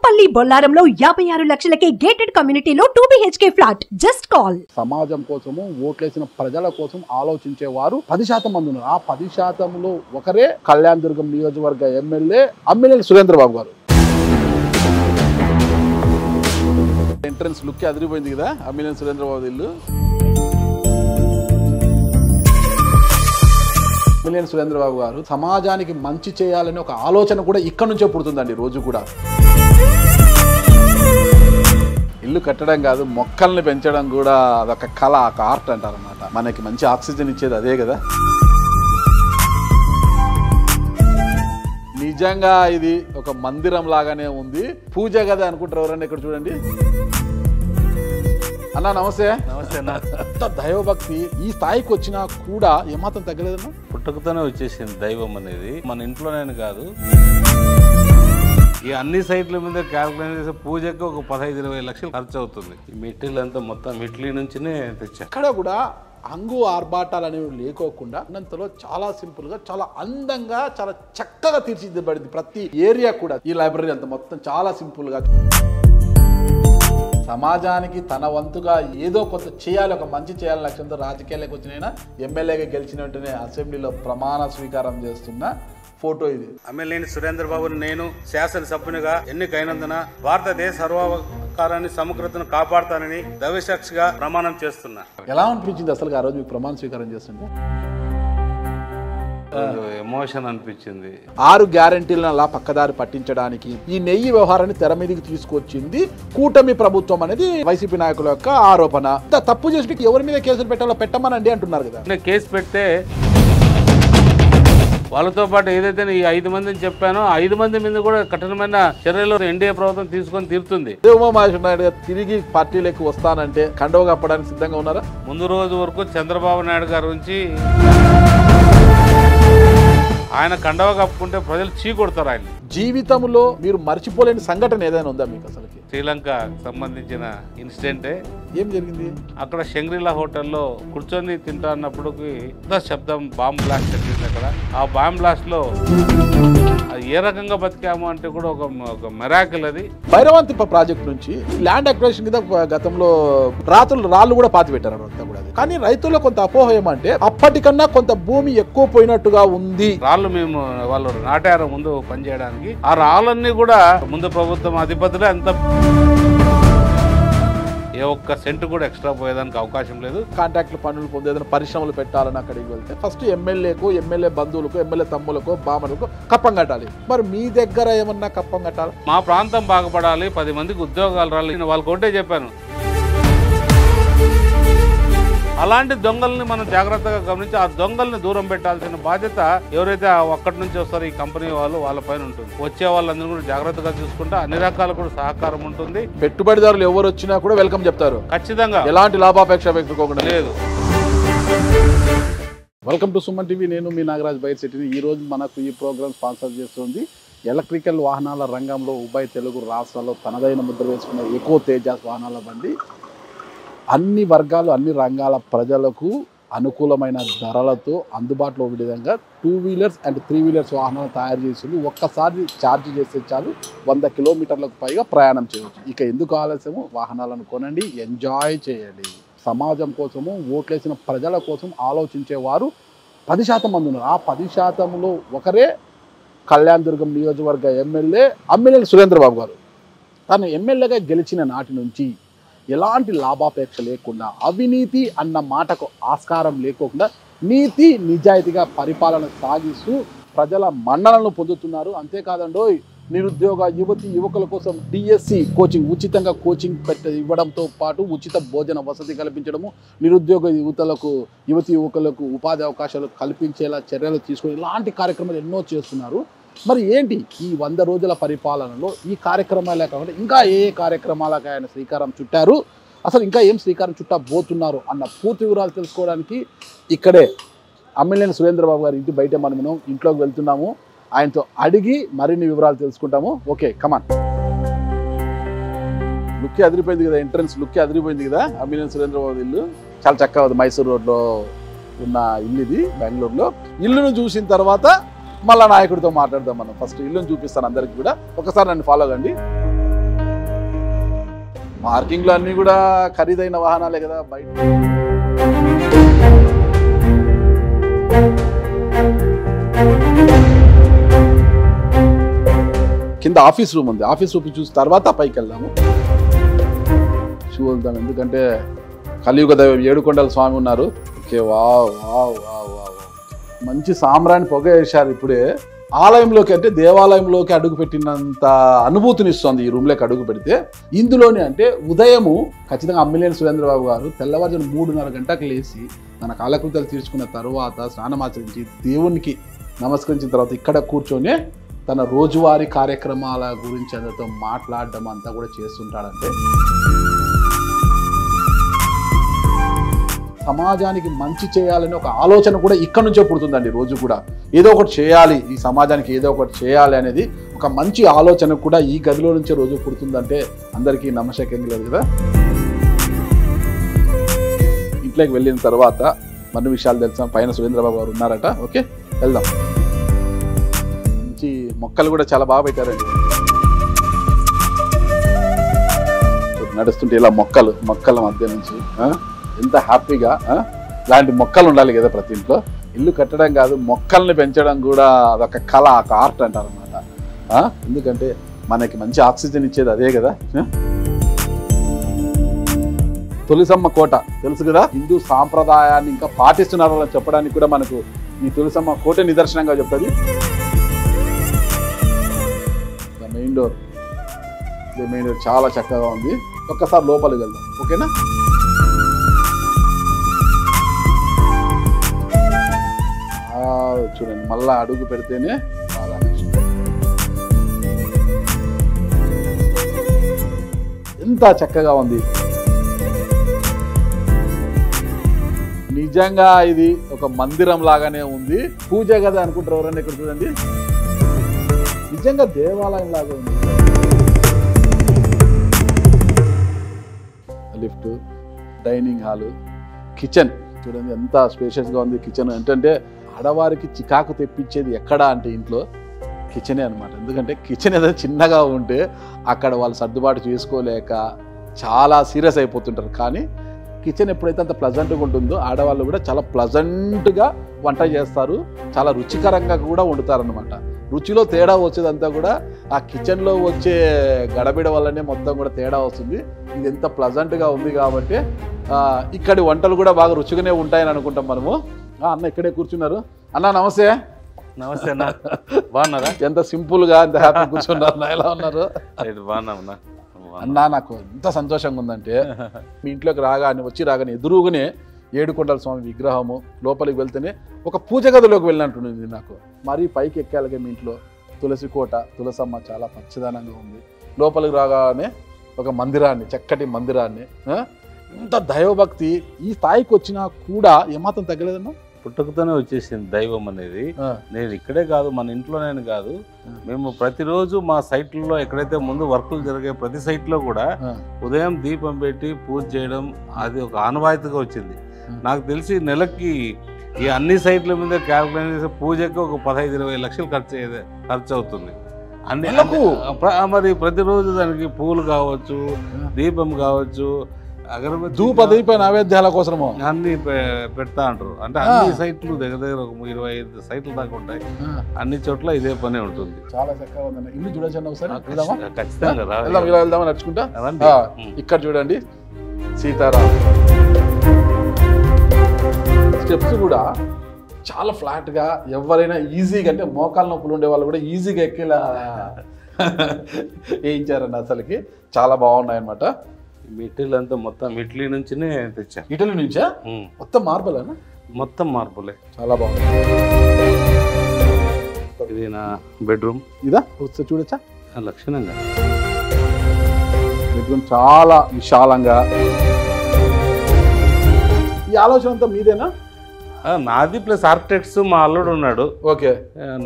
Chitapalli Bollaramlo 56 లక్షలకే gated కమ్యూనిటీలో 2 BHK flat. Just call. సమాజం కోసము ఓట్లేసిన ప్రజల కోసం ఆలోచించేవారు 10% మంది ఉన్నారు. ఆ 10%లో ఒకరే కళ్యాణ్ దుర్గం నియోజకవర్గ ఎమ్మెల్యే అమ్మినేని సురేంద్రబాబు గారు. ఎంట్రన్స్ లుక్ అదిరిపోయింది కదా అమ్మినేని సురేంద్రబాబు ఇల్లు. అమ్మినేని సురేంద్రబాబు గారు సమాజానికి మంచి చేయాలని ఒక ఆలోచన కూడా ఇక్కడ నుంచే పుడుతుందండి. రోజు కూడా ఇల్లు కట్టడం కాదు, మొక్కల్ని పెంచడం కూడా అదొక కళ, ఒక ఆర్ట్ అంటారు అన్నమాట. మనకి మంచి ఆక్సిజన్ ఇచ్చేది అదే కదా. నిజంగా ఇది ఒక మందిరం లాగానే ఉంది. పూజ కదా అనుకుంటారు ఎవరన్నా. ఇక్కడ చూడండి అన్నా, నమస్తే. నమస్తే అన్న. దైవభక్తి ఈ స్థాయికి వచ్చినా కూడా ఏమాత్రం తగ్గలేదన్నా? పుట్టుకతోనే వచ్చేసింది దైవం అనేది. మన ఇంట్లోనే కాదు, ఈ అన్ని సైట్ల మీద క్యాల్కులేట్ చేసే పూజకి ఒక 15-20 లక్షలు ఖర్చు అవుతుంది. ఈ మెటీరియల్ అంతా మొత్తం ఇటలీ నుంచినే తెచ్చా. ఇక్కడ కూడా అంగు ఆర్భాటాలు అనేవి లేకోకుండా అన్నంతలో చాలా సింపుల్ గా, చాలా అందంగా, చాలా చక్కగా తీర్చిదిద్దబడింది ప్రతి ఏరియా కూడా. ఈ లైబ్రరీ అంతా మొత్తం చాలా సింపుల్ గా, సమాజానికి తన వంతుగా ఏదో కొంత చేయాలి, ఒక మంచి చేయాలని లక్ష్యంతో రాజకీయాలకు వచ్చిన ఎమ్మెల్యేగా గెలిచిన వెంటనే అసెంబ్లీలో ప్రమాణ స్వీకారం చేస్తున్న ఫోటో ఇది. అమ్మినేని సురేంద్రబాబుని నేను శాసనసభ్యునిగా ఎన్నికైనందున భారతదేశ సర్వాధికారాన్ని సమగ్రతను కాపాడుతానని దైవసాక్షిగా ప్రమాణం చేస్తున్నా. ఎలా అనిపించింది అసలు ఆ రోజు ప్రమాణ స్వీకారం చేస్తుంటే? ఎమోషన్ అనిపించింది. 6 గ్యారంటీలను అలా పక్కదారి పట్టించడానికి ఈ నెయ్యి వ్యవహారాన్ని తెర మీదకి తీసుకొచ్చింది కూటమి ప్రభుత్వం అనేది వైసీపీ నాయకుల యొక్క ఆరోపణ. తప్పు చేసి ఎవరి మీద కేసులు పెట్టాలో పెట్టమనండి అంటున్నారు కదా. కేసు పెడితే వాళ్ళతో పాటు ఏదైతే ఈ 5 మందిని చెప్పానో 5 మంది మీద కూడా కఠినమైన చర్యలు ఎన్డీఏ ప్రభుత్వం తీసుకొని తీరుతుంది. ఉమామహేశ్వర నాయుడు గారు తిరిగి పార్టీలోకి వస్తానంటే కండవ కప్పడానికి సిద్ధంగా ఉన్నారా? ముందు రోజు వరకు చంద్రబాబు నాయుడు గారి నుంచి ఆయన కండవ కప్పుకుంటే ప్రజలు చీకొడతారు ఆయన. జీవితంలో మీరు మర్చిపోలేని సంఘటన ఏదైనా ఉందా మీకు అసలు? శ్రీలంక సంబంధించిన ఇన్సిడెంటే. ఏం జరిగింది? అక్కడ షంగ్రీలా హోటల్లో కూర్చొని తింటా అన్నప్పటికి శబ్దం, బాంబ్ బ్లాస్ట్ జరిగింది అక్కడ. ఆ బాంబ్ బ్లాస్ట్ లో ఏ రకంగా బతికాము అంటే కూడా ఒక మెరాకిల్ అది. భైరవంతిప్ప ప్రాజెక్ట్ నుంచి ల్యాండ్ అక్విజిషన్ కింద గతంలో రాళ్ళు కూడా పాతి పెట్టారు అంతా కూడా. కానీ రైతుల్లో కొంత అపోహ ఏమంటే అప్పటికన్నా కొంత భూమి ఎక్కువ పోయినట్టుగా ఉంది. రాళ్ళు మేము వాళ్ళు నాటారు ముందు పనిచేయడానికి. ఆ రాళ్ళన్నీ కూడా ముందు ప్రభుత్వం అధిపతులే అంత, ఏ ఒక్క సెంట్ కూడా ఎక్స్ట్రా పోయేదానికి అవకాశం లేదు. కాంట్రాక్టులు పనులు పొంది ఏదైనా పరిశ్రమలు పెట్టాలని అక్కడికి వెళ్తే ఫస్ట్ ఎమ్మెల్యేకు, ఎమ్మెల్యే బంధువులకు, ఎమ్మెల్యే తమ్ములకు, బామలకు కప్పం కట్టాలి. మరి మీ దగ్గర ఏమన్నా కప్పం కట్టాలి? మా ప్రాంతం బాగుపడాలి, 10 మందికి ఉద్యోగాలు రాలి, వాళ్ళకి ఒకటే చెప్పాను. అలాంటి దొంగల్ని మనం జాగ్రత్తగా గమనించి ఆ దొంగల్ని దూరం పెట్టాల్సిన బాధ్యత ఎవరైతే అక్కడి నుంచి వస్తారో ఈ కంపెనీ వాళ్ళు, వాళ్ళ పైన ఉంటుంది. వచ్చే వాళ్ళందరూ కూడా జాగ్రత్తగా చూసుకుంటే అన్ని రకాల కూడా సహకారం ఉంటుంది. పెట్టుబడిదారులు ఎవరు వచ్చినా కూడా వెల్కమ్ చెప్తారు ఖచ్చితంగా, ఎలాంటి లాభాపేక్ష పెట్టుకోకుండా లేదు. Welcome to Suman TV. నేను మీ నాగరాజ్ బైర్శెట్టిని. ఈ రోజు మనకు ఈ ప్రోగ్రామ్ స్పాన్సర్ చేస్తుంది ఎలక్ట్రికల్ వాహనాల రంగంలో ఉభయ తెలుగు రాష్ట్రాల్లో తనదైన ముద్ర వేసుకున్న ఎకో తేజాస్ వాహనాల బండి. అన్ని వర్గాలు, అన్ని రంగాల ప్రజలకు అనుకూలమైన ధరలతో అందుబాటులో ఉండే విధంగా 2 వీలర్స్ అండ్ 3 వీలర్స్ వాహనాలు తయారు చేసింది. ఒక్కసారి ఛార్జ్ చేస్తే చాలు 100 కిలోమీటర్లకు పైగా ప్రయాణం చేయవచ్చు. ఇక ఎందుకు ఆలస్యము, వాహనాలను కొనండి, ఎంజాయ్ చేయండి. సమాజం కోసము ఓట్లేసిన ప్రజల కోసం ఆలోచించేవారు 10% మంది ఉన్నారు. ఆ 10%లో ఒకరే కళ్యాణ్ దుర్గం నియోజకవర్గ ఎమ్మెల్యే అమ్మినేని సురేంద్రబాబు గారు. తను ఎమ్మెల్యేగా గెలిచిన నాటి నుంచి ఎలాంటి లాభాపేక్ష లేకుండా, అవినీతి అన్న మాటకు ఆస్కారం లేకుండా నీతి నిజాయితీగా పరిపాలన సాగిస్తూ ప్రజల మన్ననలను పొందుతున్నారు. అంతేకాదండోయ్, నిరుద్యోగ యువకుల కోసం డిఎస్సి కోచింగ్, ఉచితంగా కోచింగ్ ఇవ్వడంతో పాటు ఉచిత భోజన వసతి కల్పించడము, నిరుద్యోగ యువకులకు ఉపాధి అవకాశాలు కల్పించేలా చర్యలు తీసుకొని ఇలాంటి కార్యక్రమాలు ఎన్నో చేస్తున్నారు. మరి ఏంటి ఈ 100 రోజుల పరిపాలనలో ఈ కార్యక్రమాలే కాకుండా ఇంకా ఏ కార్యక్రమాలకు ఆయన శ్రీకారం చుట్టారు, అసలు ఇంకా ఏం శ్రీకారం చుట్టబోతున్నారు అన్న పూర్తి వివరాలు తెలుసుకోవడానికి ఇక్కడే అమ్మినేని సురేంద్రబాబు గారి ఇంటి బయట మనం ఇంట్లోకి వెళ్తున్నాము. ఆయనతో అడిగి మరిన్ని వివరాలు తెలుసుకుంటాము. ఓకే, కమాన్. లుక్ అదిరిపోయింది కదా, ఎంట్రన్స్ లుక్ అదిరిపోయింది కదా అమ్మినేని సురేంద్రబాబు ఇల్లు. చాలా చక్కగా ఉంది. మైసూర్ రోడ్లో ఉన్న ఇల్లు ఇది, బెంగళూరులో. ఇల్లును చూసిన తర్వాత మళ్ళా నాయకుడితో మాట్లాడదాం మనం. ఫస్ట్ ఇల్లుని చూపిస్తాను అందరికి కూడా. ఒకసారి నన్ను ఫాలో కండి. పార్కింగ్లో అన్నీ కూడా ఖరీదైన వాహనాలే కదా బయట. కింద ఆఫీస్ రూమ్ ఉంది. ఆఫీస్ రూమ్ చూసిన తర్వాత పైకి వెళ్దాము. షూ వెళ్దాం, ఎందుకంటే కలియుగ దైవం ఏడుకొండల స్వామి ఉన్నారు. Okay, wow wow wow wow, మంచి సామ్రాణి పొగ వేశారు ఇప్పుడే. ఆలయంలోకి అంటే దేవాలయంలోకి అడుగు పెట్టినంత అనుభూతినిస్తుంది ఈ రూమ్లోకి అడుగు పెడితే. ఇందులోనే అంటే ఉదయము ఖచ్చితంగా అమ్మిలేని సురేంద్రబాబు గారు తెల్లవారుజాము 3:30 గంటలకు లేచి తన కాలకృత్యాలు తీర్చుకున్న తర్వాత స్నానమాచరించి దేవునికి నమస్కరించిన తర్వాత ఇక్కడ కూర్చొని తన రోజువారీ కార్యక్రమాల గురించి అందరితో మాట్లాడడం అంతా కూడా చేస్తుంటాడంటే సమాజానికి మంచి చేయాలని ఒక ఆలోచన కూడా ఇక్కడ నుంచే పుడుతుందండి. రోజు కూడా ఏదో ఒకటి చేయాలి, ఈ సమాజానికి ఏదో ఒకటి చేయాలి అనేది ఒక మంచి ఆలోచన కూడా ఈ గదిలో నుంచే రోజు పుడుతుందంటే అందరికీ నమ్మశక్యం లేదు కదా. ఇంట్లోకి వెళ్ళిన తర్వాత మరిన్ని విషయాలు తెలుసాం. పైన సురేంద్రబాబు గారు ఉన్నారట. ఓకే, వెళ్దాం. మంచి మొక్కలు కూడా చాలా బాగా పెట్టారండి. నడుస్తుంటే ఇలా మొక్కల మధ్య నుంచి ఎంత హ్యాపీగా ఇలాంటి మొక్కలు ఉండాలి కదా ప్రతి ఇంట్లో. ఇల్లు కట్టడం కాదు, మొక్కల్ని పెంచడం కూడా అదొక కళ, ఒక ఆర్ట్ అంటారు అనమాట. ఎందుకంటే మనకి మంచి ఆక్సిజన్ ఇచ్చేది అదే కదా. తులసమ్మ కోట తెలుసు కదా, హిందూ సాంప్రదాయాన్ని ఇంకా పాటిస్తున్నారని చెప్పడానికి కూడా మనకు ఈ తులసమ్మ కోట నిదర్శనంగా చెప్తుంది. మెయిన్ డోర్ చాలా చక్కగా ఉంది. ఒక్కసారి లోపలికి వెళ్దాం, ఓకేనా. చూడండి, మళ్ళా అడుగు పెడితేనే ఎంత చక్కగా ఉంది. నిజంగా ఇది ఒక మందిరం లాగానే ఉంది. పూజ కదా అనుకుంటారు ఎవరన్నా. ఇక్కడ చూడండి, నిజంగా దేవాలయం లాగా ఉంది. లిఫ్ట్, డైనింగ్ హాలు, కిచెన్ చూడండి ఎంత స్పేషియస్గా ఉంది. కిచెన్ ఏంటంటే ఆడవారికి చికాకు తెప్పించేది ఎక్కడ అంటే ఇంట్లో కిచెనే అనమాట. ఎందుకంటే కిచెన్ ఏదో చిన్నగా ఉంటే అక్కడ వాళ్ళు సర్దుబాటు చేసుకోలేక చాలా సీరియస్ అయిపోతుంటారు. కానీ కిచెన్ ఎప్పుడైతే అంత ప్లజెంట్గా ఉంటుందో ఆడవాళ్ళు కూడా చాలా ప్లజెంట్గా వంట చేస్తారు, చాలా రుచికరంగా కూడా వండుతారనమాట. రుచిలో తేడా వచ్చేదంతా కూడా ఆ కిచెన్లో వచ్చే గడబిడ వల్లనే మొత్తం కూడా తేడా వస్తుంది. ఇది ఎంత ప్లజెంట్గా ఉంది కాబట్టి ఇక్కడి వంటలు కూడా బాగా రుచిగానే ఉంటాయని అనుకుంటాం మనము. అన్న ఇక్కడే కూర్చున్నారు. అన్న నమస్తే. నమస్తే అన్న, బాగున్నారా? ఎంత సింపుల్గా ఎంత హ్యాపీ కూర్చున్నారు. ఎలా ఉన్నారు? బాగున్నా అన్న. నాకు ఎంత సంతోషంగా ఉందంటే మీ ఇంట్లోకి రాగానే ఎదురుగానే ఏడుకొండల స్వామి విగ్రహము, లోపలికి వెళ్తేనే ఒక పూజ గదిలోకి వెళ్ళినట్టుంది నాకు. మరీ పైకి ఎక్కాలిగా మీ ఇంట్లో తులసి కోట, తులసమ్మ చాలా పచ్చదనంగా ఉంది. లోపలికి రాగానే ఒక మందిరాన్ని, చక్కటి మందిరాన్ని, ఇంత దైవభక్తి ఈ స్థాయికి వచ్చినా కూడా ఏమాత్రం తగ్గలేదన్నా. పుట్టుకతోనే వచ్చేసింది దైవం అనేది. నేను ఇక్కడే కాదు, మన ఇంట్లోనే కాదు, మేము ప్రతిరోజు మా సైట్లలో ఎక్కడైతే ముందు వర్కులు జరిగే ప్రతి సైట్లో కూడా ఉదయం దీపం పెట్టి పూజ చేయడం అది ఒక ఆనవాయితీగా వచ్చింది. నాకు తెలిసి నెలకి ఈ అన్ని సైట్ల మీద క్యాల్కులేట్ చేసే పూజకి ఒక 15-20 లక్షలు ఖర్చు అవుతుంది. అన్ని మరి ప్రతిరోజు దానికి పూలు కావచ్చు, దీపం కావచ్చు, ధూప దీప నైవేద్యాల కోసము అన్ని పెడతా అంటారు. అంటే అన్ని సైట్లు దగ్గర ఒక 25 సైట్లు దాకా ఉంటాయి. అన్ని చోట్ల ఇదే పనే ఉంటుంది. చాలా చక్కగా ఉందండి. ఇల్లు చూడొచ్చండి ఒకసారి. ఖచ్చితంగా వెళ్దామా నడుచుకుంటా. ఇక్కడ చూడండి సీతారాం స్టెప్స్ కూడా చాలా ఫ్లాట్ గా, ఎవరైనా ఈజీగా అంటే మోకాలు నొప్పులు ఉండే వాళ్ళు కూడా ఈజీగా ఎక్కేలా వేయించారండి. అసలుకి చాలా బాగున్నాయి అనమాట. మెటీరియల్ అంతా మొత్తం ఇటలీ నుంచినే తెచ్చా. ఇటలీ నుంచా? మొత్తం మార్బులేనా? మొత్తం మార్బులే. చాలా బాగుంది. ఇది నా బెడ్రూమ్. ఇదా ఒకసారి చూడొచ్చా? లక్షణంగా బెడ్రూమ్ చాలా విశాలంగా. ఈ ఆలోచన అంతా మీదేనా? నాది ప్లస్ ఆర్కిటెక్ట్స్ మా అల్లుడు ఉన్నాడు. ఓకే,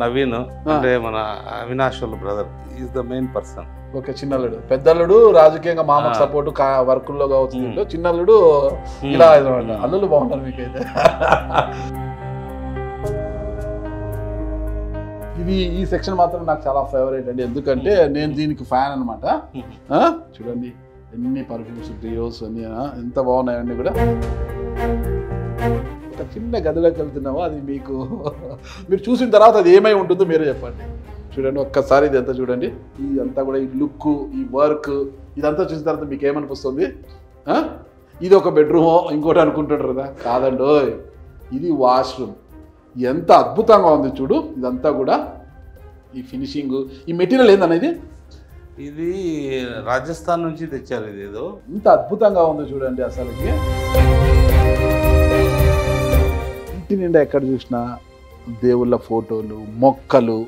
నవీన్ అంటే మన అవినాష్ వాళ్ళ brother, is the main person. Okay, చిన్నల్లుడు. పెద్దల్లుడు రాజకీయంగా మామకు సపోర్ట్ వర్కుల్లో కావచ్చు, చిన్నల్లుడు ఇలా అల్లుళ్ళు బాగుంటారు మీకైతే. ఇది ఈ సెక్షన్ మాత్రం నాకు చాలా ఫేవరెట్ అండి. ఎందుకంటే నేను దీనికి ఫ్యాన్ అనమాట. చూడండి ఎన్ని పర్ఫ్యూమ్స్ డియోస్ అన్ని ఎంత బాగున్నాయండి కూడా. ఒక చిన్న గదిలోకి వెళ్తున్నామో అది మీకు మీరు చూసిన తర్వాత అది ఏమై ఉంటుందో మీరే చెప్పండి. చూడండి ఒక్కసారి ఇది అంతా చూడండి, ఇదంతా కూడా ఈ లుక్, ఈ వర్క్ ఇదంతా చూసిన తర్వాత మీకు ఏమనిపిస్తుంది? ఇది ఒక బెడ్రూమో ఇంకోటి అనుకుంటుంటారు కదా, కాదండి ఇది వాష్రూమ్. ఎంత అద్భుతంగా ఉంది చూడు. ఇదంతా కూడా ఈ ఫినిషింగ్, ఈ మెటీరియల్ ఏందనేది ఇది రాజస్థాన్ నుంచి తెచ్చారు. ఇది ఏదో ఇంత అద్భుతంగా ఉంది చూడండి. అసలుకి ఇంటి నిండా ఎక్కడ చూసినా దేవుళ్ళ ఫోటోలు, మొక్కలు,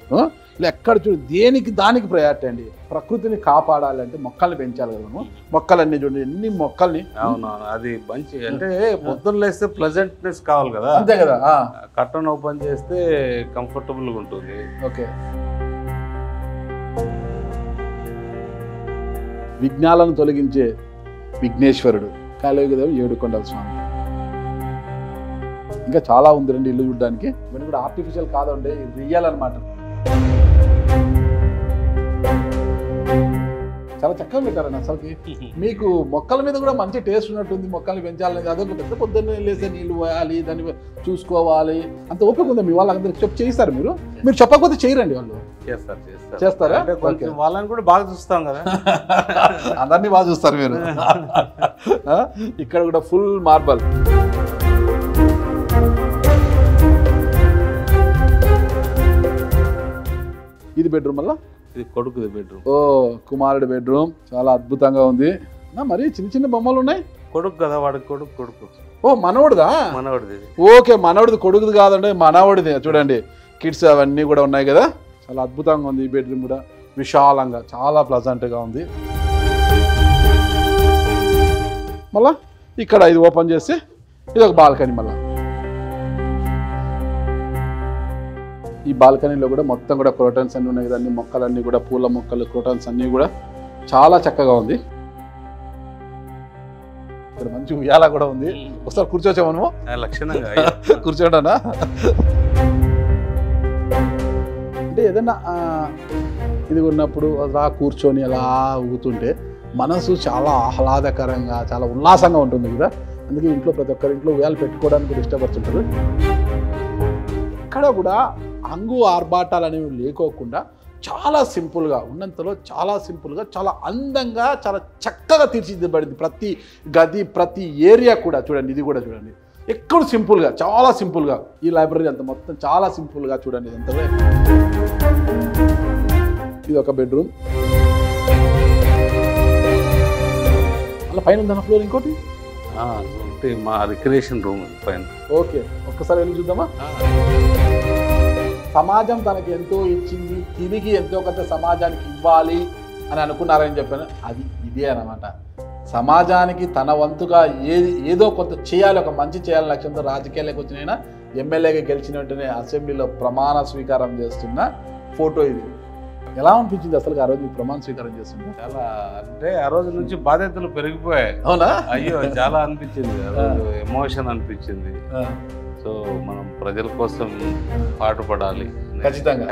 ఇలా ఎక్కడ చూడు దేనికి దానికి ప్రయారిటీ అండి. ప్రకృతిని కాపాడాలంటే మొక్కల్ని పెంచాలి కదా మనం. మొక్కలన్నీ చూడండి ఎన్ని మొక్కల్ని. అవునవును, అది మంచి అంటే పొద్దున్న లేస్తే ప్లెజెంట్నెస్ కావాలి కదా, అంతే కదా. కర్టన్ ఓపెన్ చేస్తే కంఫర్టబుల్గా ఉంటుంది. ఓకే, విఘ్నాలను తొలగించే విఘ్నేశ్వరుడు కలియుగదేవ ఏడుకొండల స్వామి. ఇంకా చాలా ఉంది రండి ఇల్లు చూడడానికి. ఇవన్నీ కూడా ఆర్టిఫిషియల్ కాదండి, రియల్ అనమాట. చాలా చక్కగా పెట్టారండి. అసలుకి మీకు మొక్కల మీద కూడా మంచి టేస్ట్ ఉన్నట్టుంది. మొక్కల్ని పెంచాలని అదొక పెద్ద పొద్దున్నే లేస్తే నీళ్ళు పోయాలి, దాన్ని చూసుకోవాలి, అంత ఓపిక ఉందా మీ వాళ్ళందరికి? చేయిస్తారు మీరు? మీరు చెప్పకపోతే చేయరండి వాళ్ళు? చేస్తారా? వాళ్ళని కూడా బాగా చూస్తాం కదా, అందరినీ బాగా చూస్తారు మీరు. ఇక్కడ కూడా ఫుల్ మార్బల్. ఇది బెడ్రూమ్ వల్ల, ఇది కొడుకుది బెడ్రూమ్. ఓ కుమారుడి బెడ్రూమ్ చాలా అద్భుతంగా ఉంది. మరి చిన్న చిన్న బొమ్మలు ఉన్నాయి. కొడుకు కదా వాడికి, కొడుకు. ఓ మనవడిదా? మనవడిది. ఓకే, మనవడిది, కొడుకుది కాదండి, మనవడిది. చూడండి కిడ్స్ అవన్నీ కూడా ఉన్నాయి కదా. చాలా అద్భుతంగా ఉంది. ఈ బెడ్రూమ్ కూడా విశాలంగా చాలా ప్లజెంట్గా ఉంది. మళ్ళా ఇక్కడ ఇది ఓపెన్ చేస్తే ఇది ఒక బాల్కనీ. మళ్ళా ఈ బాల్కనీలో కూడా మొత్తం కూడా క్రోటన్స్ అన్నీ ఉన్నాయి కదా, అన్ని మొక్కలన్నీ కూడా పూల మొక్కలు, క్రోటన్స్ అన్నీ కూడా చాలా చక్కగా ఉంది. ఇక్కడ మంచి ఉయ్యాల కూడా ఉంది. ఒకసారి కూర్చోవచ్చా మనము? లక్షణంగా కూర్చోండా? అంటే ఏదన్నా ఇది ఉన్నప్పుడు అలా కూర్చొని అలా ఊగుతుంటే మనసు చాలా ఆహ్లాదకరంగా, చాలా ఉల్లాసంగా ఉంటుంది కదా. అందుకే ఇంట్లో ప్రతి ఒక్కరింట్లో ఉయ్యాలు పెట్టుకోవడానికి కూడా ఇష్టపడుతుంటారు. ఇక్కడ కూడా హంగు ఆర్భాటాలు అనేవి లేకోకుండా చాలా సింపుల్గా ఉన్నంతలో చాలా సింపుల్గా, చాలా అందంగా, చాలా చక్కగా తీర్చిదిద్దబడింది ప్రతి గది, ప్రతి ఏరియా కూడా. చూడండి ఇది కూడా చూడండి, ఎక్కడ సింపుల్గా, చాలా సింపుల్గా. ఈ లైబ్రరీ అంతా మొత్తం చాలా సింపుల్గా చూడండి. ఇదంతా కూడా ఇది ఒక బెడ్రూమ్. అలా పైన ఉందన్న ఫ్లోర్ ఇంకోటి మా రిక్రియేషన్ రూమ్ పైన. ఓకే, ఒక్కసారి వెళ్ళి చూద్దామా? సమాజం తనకి ఎంతో ఇచ్చింది, తిరిగి ఎంతో కొంత సమాజానికి ఇవ్వాలి అని అనుకున్నారని చెప్పాను. అది ఇదే అన్నమాట. సమాజానికి తన వంతుగా ఏదో కొంత చేయాలి, ఒక మంచి చేయాలని లక్ష్యంతో రాజకీయాలకు వచ్చిన ఎమ్మెల్యేగా గెలిచిన వెంటనే అసెంబ్లీలో ప్రమాణ స్వీకారం చేస్తున్న ఫోటో ఇది. ఎలా అనిపించింది అసలు ఆ రోజు మీకు ప్రమాణ స్వీకారం చేస్తుంది? చాలా అంటే ఆ రోజు నుంచి బాధ్యతలు పెరిగిపోయాయి. అవునా? అయ్యో చాలా అనిపించింది, ఎమోషన్ అనిపించింది. సో మనం ప్రజల కోసం పాటుపడాలి. ఖచ్చితంగా.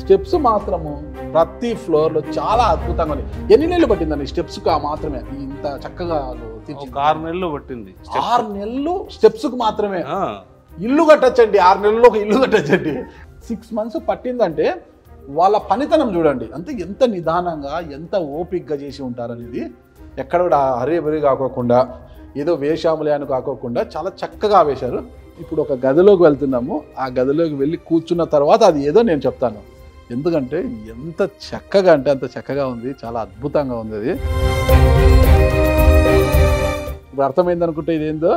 స్టెప్స్ మాత్రము ప్రతి ఫ్లోర్ లో చాలా అద్భుతంగా ఉంది. ఎన్ని నెలలు పట్టిందండి స్టెప్స్ కు? మాత్రమే ఇంత చక్కగా 6 నెలలు పట్టింది. 6 నెలలు స్టెప్స్ కు మాత్రమే. ఇల్లు కట్టచ్చండి, 6 నెలల్లో ఒక ఇల్లు కట్టచ్చండి. 6 months పట్టిందంటే వాళ్ళ పనితనం చూడండి. అంతే ఎంత నిదానంగా, ఎంత ఓపికగా చేసి ఉంటారనేది. ఎక్కడ కూడా హరే బరి కాకోకుండా, ఏదో వేషాములే అని కాకోకుండా చాలా చక్కగా వేశారు. ఇప్పుడు ఒక గదిలోకి వెళ్తున్నాము. ఆ గదిలోకి వెళ్ళి కూర్చున్న తర్వాత అది ఏదో నేను చెప్తాను. ఎందుకంటే ఎంత చక్కగా అంటే అంత చక్కగా ఉంది, చాలా అద్భుతంగా ఉంది. అది ఇప్పుడు అర్థమైంది అనుకుంటే ఇదేందో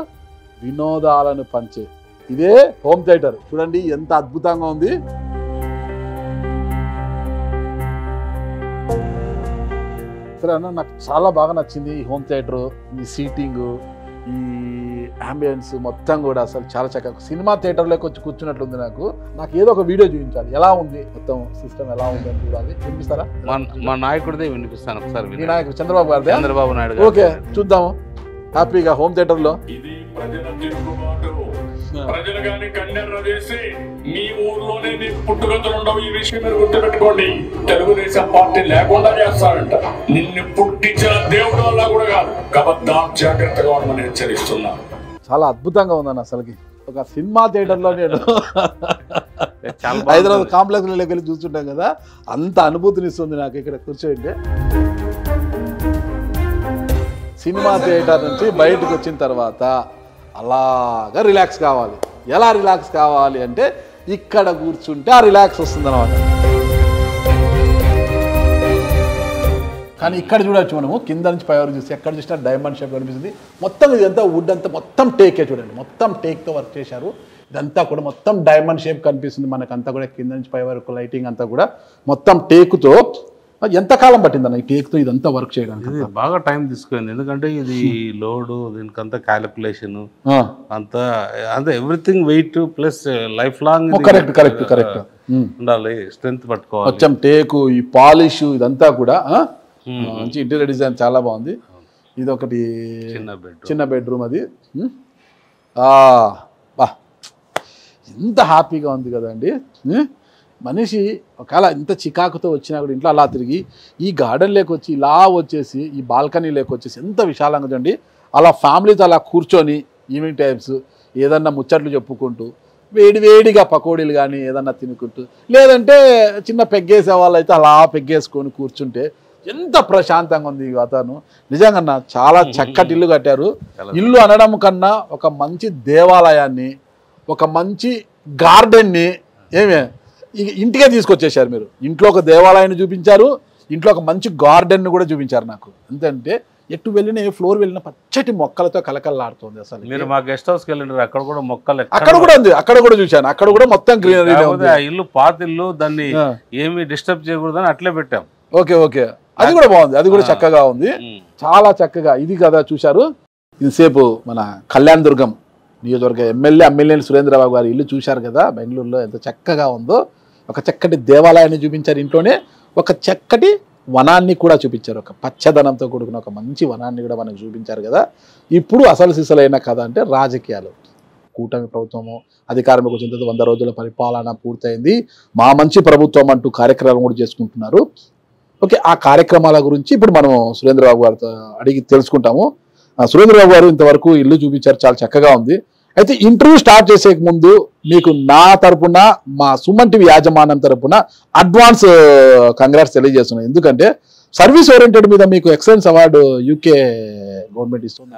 వినోదాలను పంచే ఇదే హోమ్ థియేటర్. చూడండి ఎంత అద్భుతంగా ఉంది. సరే అన్న, నాకు చాలా బాగా నచ్చింది ఈ హోమ్ థియేటర్, ఈ సీటింగ్, ఈ అంబియన్స్ మొత్తం కూడా అసలు చాలా చక్కగా. సినిమా థియేటర్లోకి వచ్చి కూర్చున్నట్లుంది. నాకు ఏదో ఒక వీడియో చూపించాలి, ఎలా ఉంది మొత్తం సిస్టమ్ ఎలా ఉంది అని చూడాలి. వినిపిస్తారా? మా నాయకుడిదే వినిపిస్తాను ఒకసారి. మీ నాయకుడు చంద్రబాబు గారు? చంద్రబాబు నాయుడు. ఓకే, చూద్దాము హ్యాపీగా హోమ్ థియేటర్లో. ప్రజల తిరుగుబాటు ప్రజలు గాని కన్నెర్ర చేసి మీ ఊర్లోనే నీకు పుట్టుగతులు ఉండవు. ఈ విషయం మీరు గుర్తుపెట్టుకోండి. తెలుగుదేశం పార్టీ లేకుండా చేస్తారంట. నిన్ను పుట్టించిన దేవుడు వల్ల కూడా కాదు. కబద్దా జాగ్రత్తగా ఉండమని హెచ్చరిస్తున్నా. చాలా అద్భుతంగా ఉందన్న అసలుకి. ఒక సినిమా థియేటర్లో నేను హైదరాబాద్ కాంప్లెక్స్లో వెళ్ళి చూస్తుంటాం కదా, అంత అనుభూతినిస్తుంది నాకు ఇక్కడ కూర్చోండి. సినిమా థియేటర్ నుంచి బయటకు వచ్చిన తర్వాత అలాగా రిలాక్స్ కావాలి. ఎలా రిలాక్స్ కావాలి అంటే ఇక్కడ కూర్చుంటే ఆ రిలాక్స్ వస్తుంది అన్నమాట. కానీ ఇక్కడ చూడొచ్చు మనము కింద నుంచి పై వరకు చూస్తే ఎక్కడ చూసినా డైమండ్ షేప్ కనిపిస్తుంది. మొత్తం ఇదంతా వుడ్ అంతా మొత్తం టేకే చూడండి, మొత్తం టేక్తో వర్క్ చేశారు. ఇదంతా కూడా మొత్తం డైమండ్ షేప్ కనిపిస్తుంది మనకంతా కూడా. కింద నుంచి పై వరకు లైటింగ్ అంతా కూడా మొత్తం టేకుతో. ఎంతకాలం పట్టిందన్న ఈ టేక్తో ఇదంతా వర్క్ చేయడానికి? ఇది బాగా టైం తీసుకుంది, ఎందుకంటే ఇది లోడు, దీనికంతా క్యాలిక్యులేషన్ అంతా అంటే everything weight plus life long correct ఉండాలి, స్ట్రెంత్ పట్టుకోవాలి. మొత్తం టేకు, ఈ పాలిష్ ఇదంతా కూడా మంచి ఇంటీరియర్ డిజైన్ చాలా బాగుంది. ఇది ఒకటి చిన్న బెడ్రూమ్ అది. బా ఎంత హ్యాపీగా ఉంది కదండి. మనిషి ఒకవేళ ఇంత చికాకుతో వచ్చినా కూడా ఇంట్లో అలా తిరిగి ఈ గార్డెన్ లేకొచ్చి ఇలా వచ్చేసి ఈ బాల్కనీ లేకొచ్చేసి ఎంత విశాలంగా చూడండి. అలా ఫ్యామిలీతో అలా కూర్చొని ఈవినింగ్ టైమ్స్ ఏదన్నా ముచ్చట్లు చెప్పుకుంటూ వేడివేడిగా పకోడీలు కానీ ఏదన్నా తినుకుంటూ, లేదంటే చిన్న పెగ్గేసే వాళ్ళు అయితే అలా పెగ్గేసుకొని కూర్చుంటే ఎంత ప్రశాంతంగా ఉంది ఈ వాతావరణం. నిజంగా చాలా చక్కటి ఇల్లు కట్టారు. ఇల్లు అనడం కన్నా ఒక మంచి దేవాలయాన్ని, ఒక మంచి గార్డెన్ని ఇంటికే తీసుకొచ్చేసారు మీరు. ఇంట్లో ఒక దేవాలయాన్ని చూపించారు, ఇంట్లో ఒక మంచి గార్డెన్ కూడా చూపించారు నాకు. ఎందుకంటే ఎటు వెళ్ళినా ఏ ఫ్లోర్ వెళ్ళినా పచ్చటి మొక్కలతో కలకల్లాడుతుంది. అసలు మీరు మా గెస్ట్ హౌస్కి వెళ్ళినారు, అక్కడ కూడా మొక్కలు అక్కడ కూడా ఉంది, అక్కడ కూడా చూశాను. అక్కడ కూడా మొత్తం గ్రీనరీ. ఇల్లు పాత ఇల్లు, దాన్ని ఏమి డిస్టర్బ్ చేయకూడదని అట్లే పెట్టాం. ఓకే అది కూడా బాగుంది, అది కూడా చక్కగా ఉంది, చాలా చక్కగా. ఇది కదా చూశారు ఇంతసేపు మన కళ్యాణ దుర్గం నియోజకవర్గ ఎమ్మెల్యే సురేంద్రబాబు గారి ఇల్లు చూశారు కదా బెంగళూరులో, ఎంత చక్కగా ఉందో. ఒక చక్కటి దేవాలయాన్ని చూపించారు, ఇంట్లోనే ఒక చక్కటి వనాన్ని కూడా చూపించారు. ఒక పచ్చదనంతో కూడుకున్న ఒక మంచి వనాన్ని కూడా మనకు చూపించారు కదా. ఇప్పుడు అసలు సిసలైన కథ అంటే రాజకీయాలు. కూటమి ప్రభుత్వము అధికారంలోకి వచ్చిన తర్వాత 100 రోజుల పరిపాలన పూర్తయింది. మా మంచి ప్రభుత్వం అంటూ కార్యక్రమం కూడా చేసుకుంటున్నారు. ఓకే, ఆ కార్యక్రమాల గురించి ఇప్పుడు మనం సురేంద్రబాబు గారితో అడిగి తెలుసుకుంటాము. సురేంద్రబాబు గారు ఇంతవరకు ఇల్లు చూపించారు, చాలా చక్కగా ఉంది. అయితే ఇంటర్వ్యూ స్టార్ట్ చేసే ముందు మీకు నా తరపున, మా సుమన్ టీవీ యాజమాన్యం తరపున అడ్వాన్స్ కంగ్రాట్స్ తెలియజేస్తున్నాను. ఎందుకంటే సర్వీస్ ఓరియంటెడ్ మీద మీకు ఎక్సలెన్స్ అవార్డు యూకే గవర్నమెంట్ ఇస్తుంది.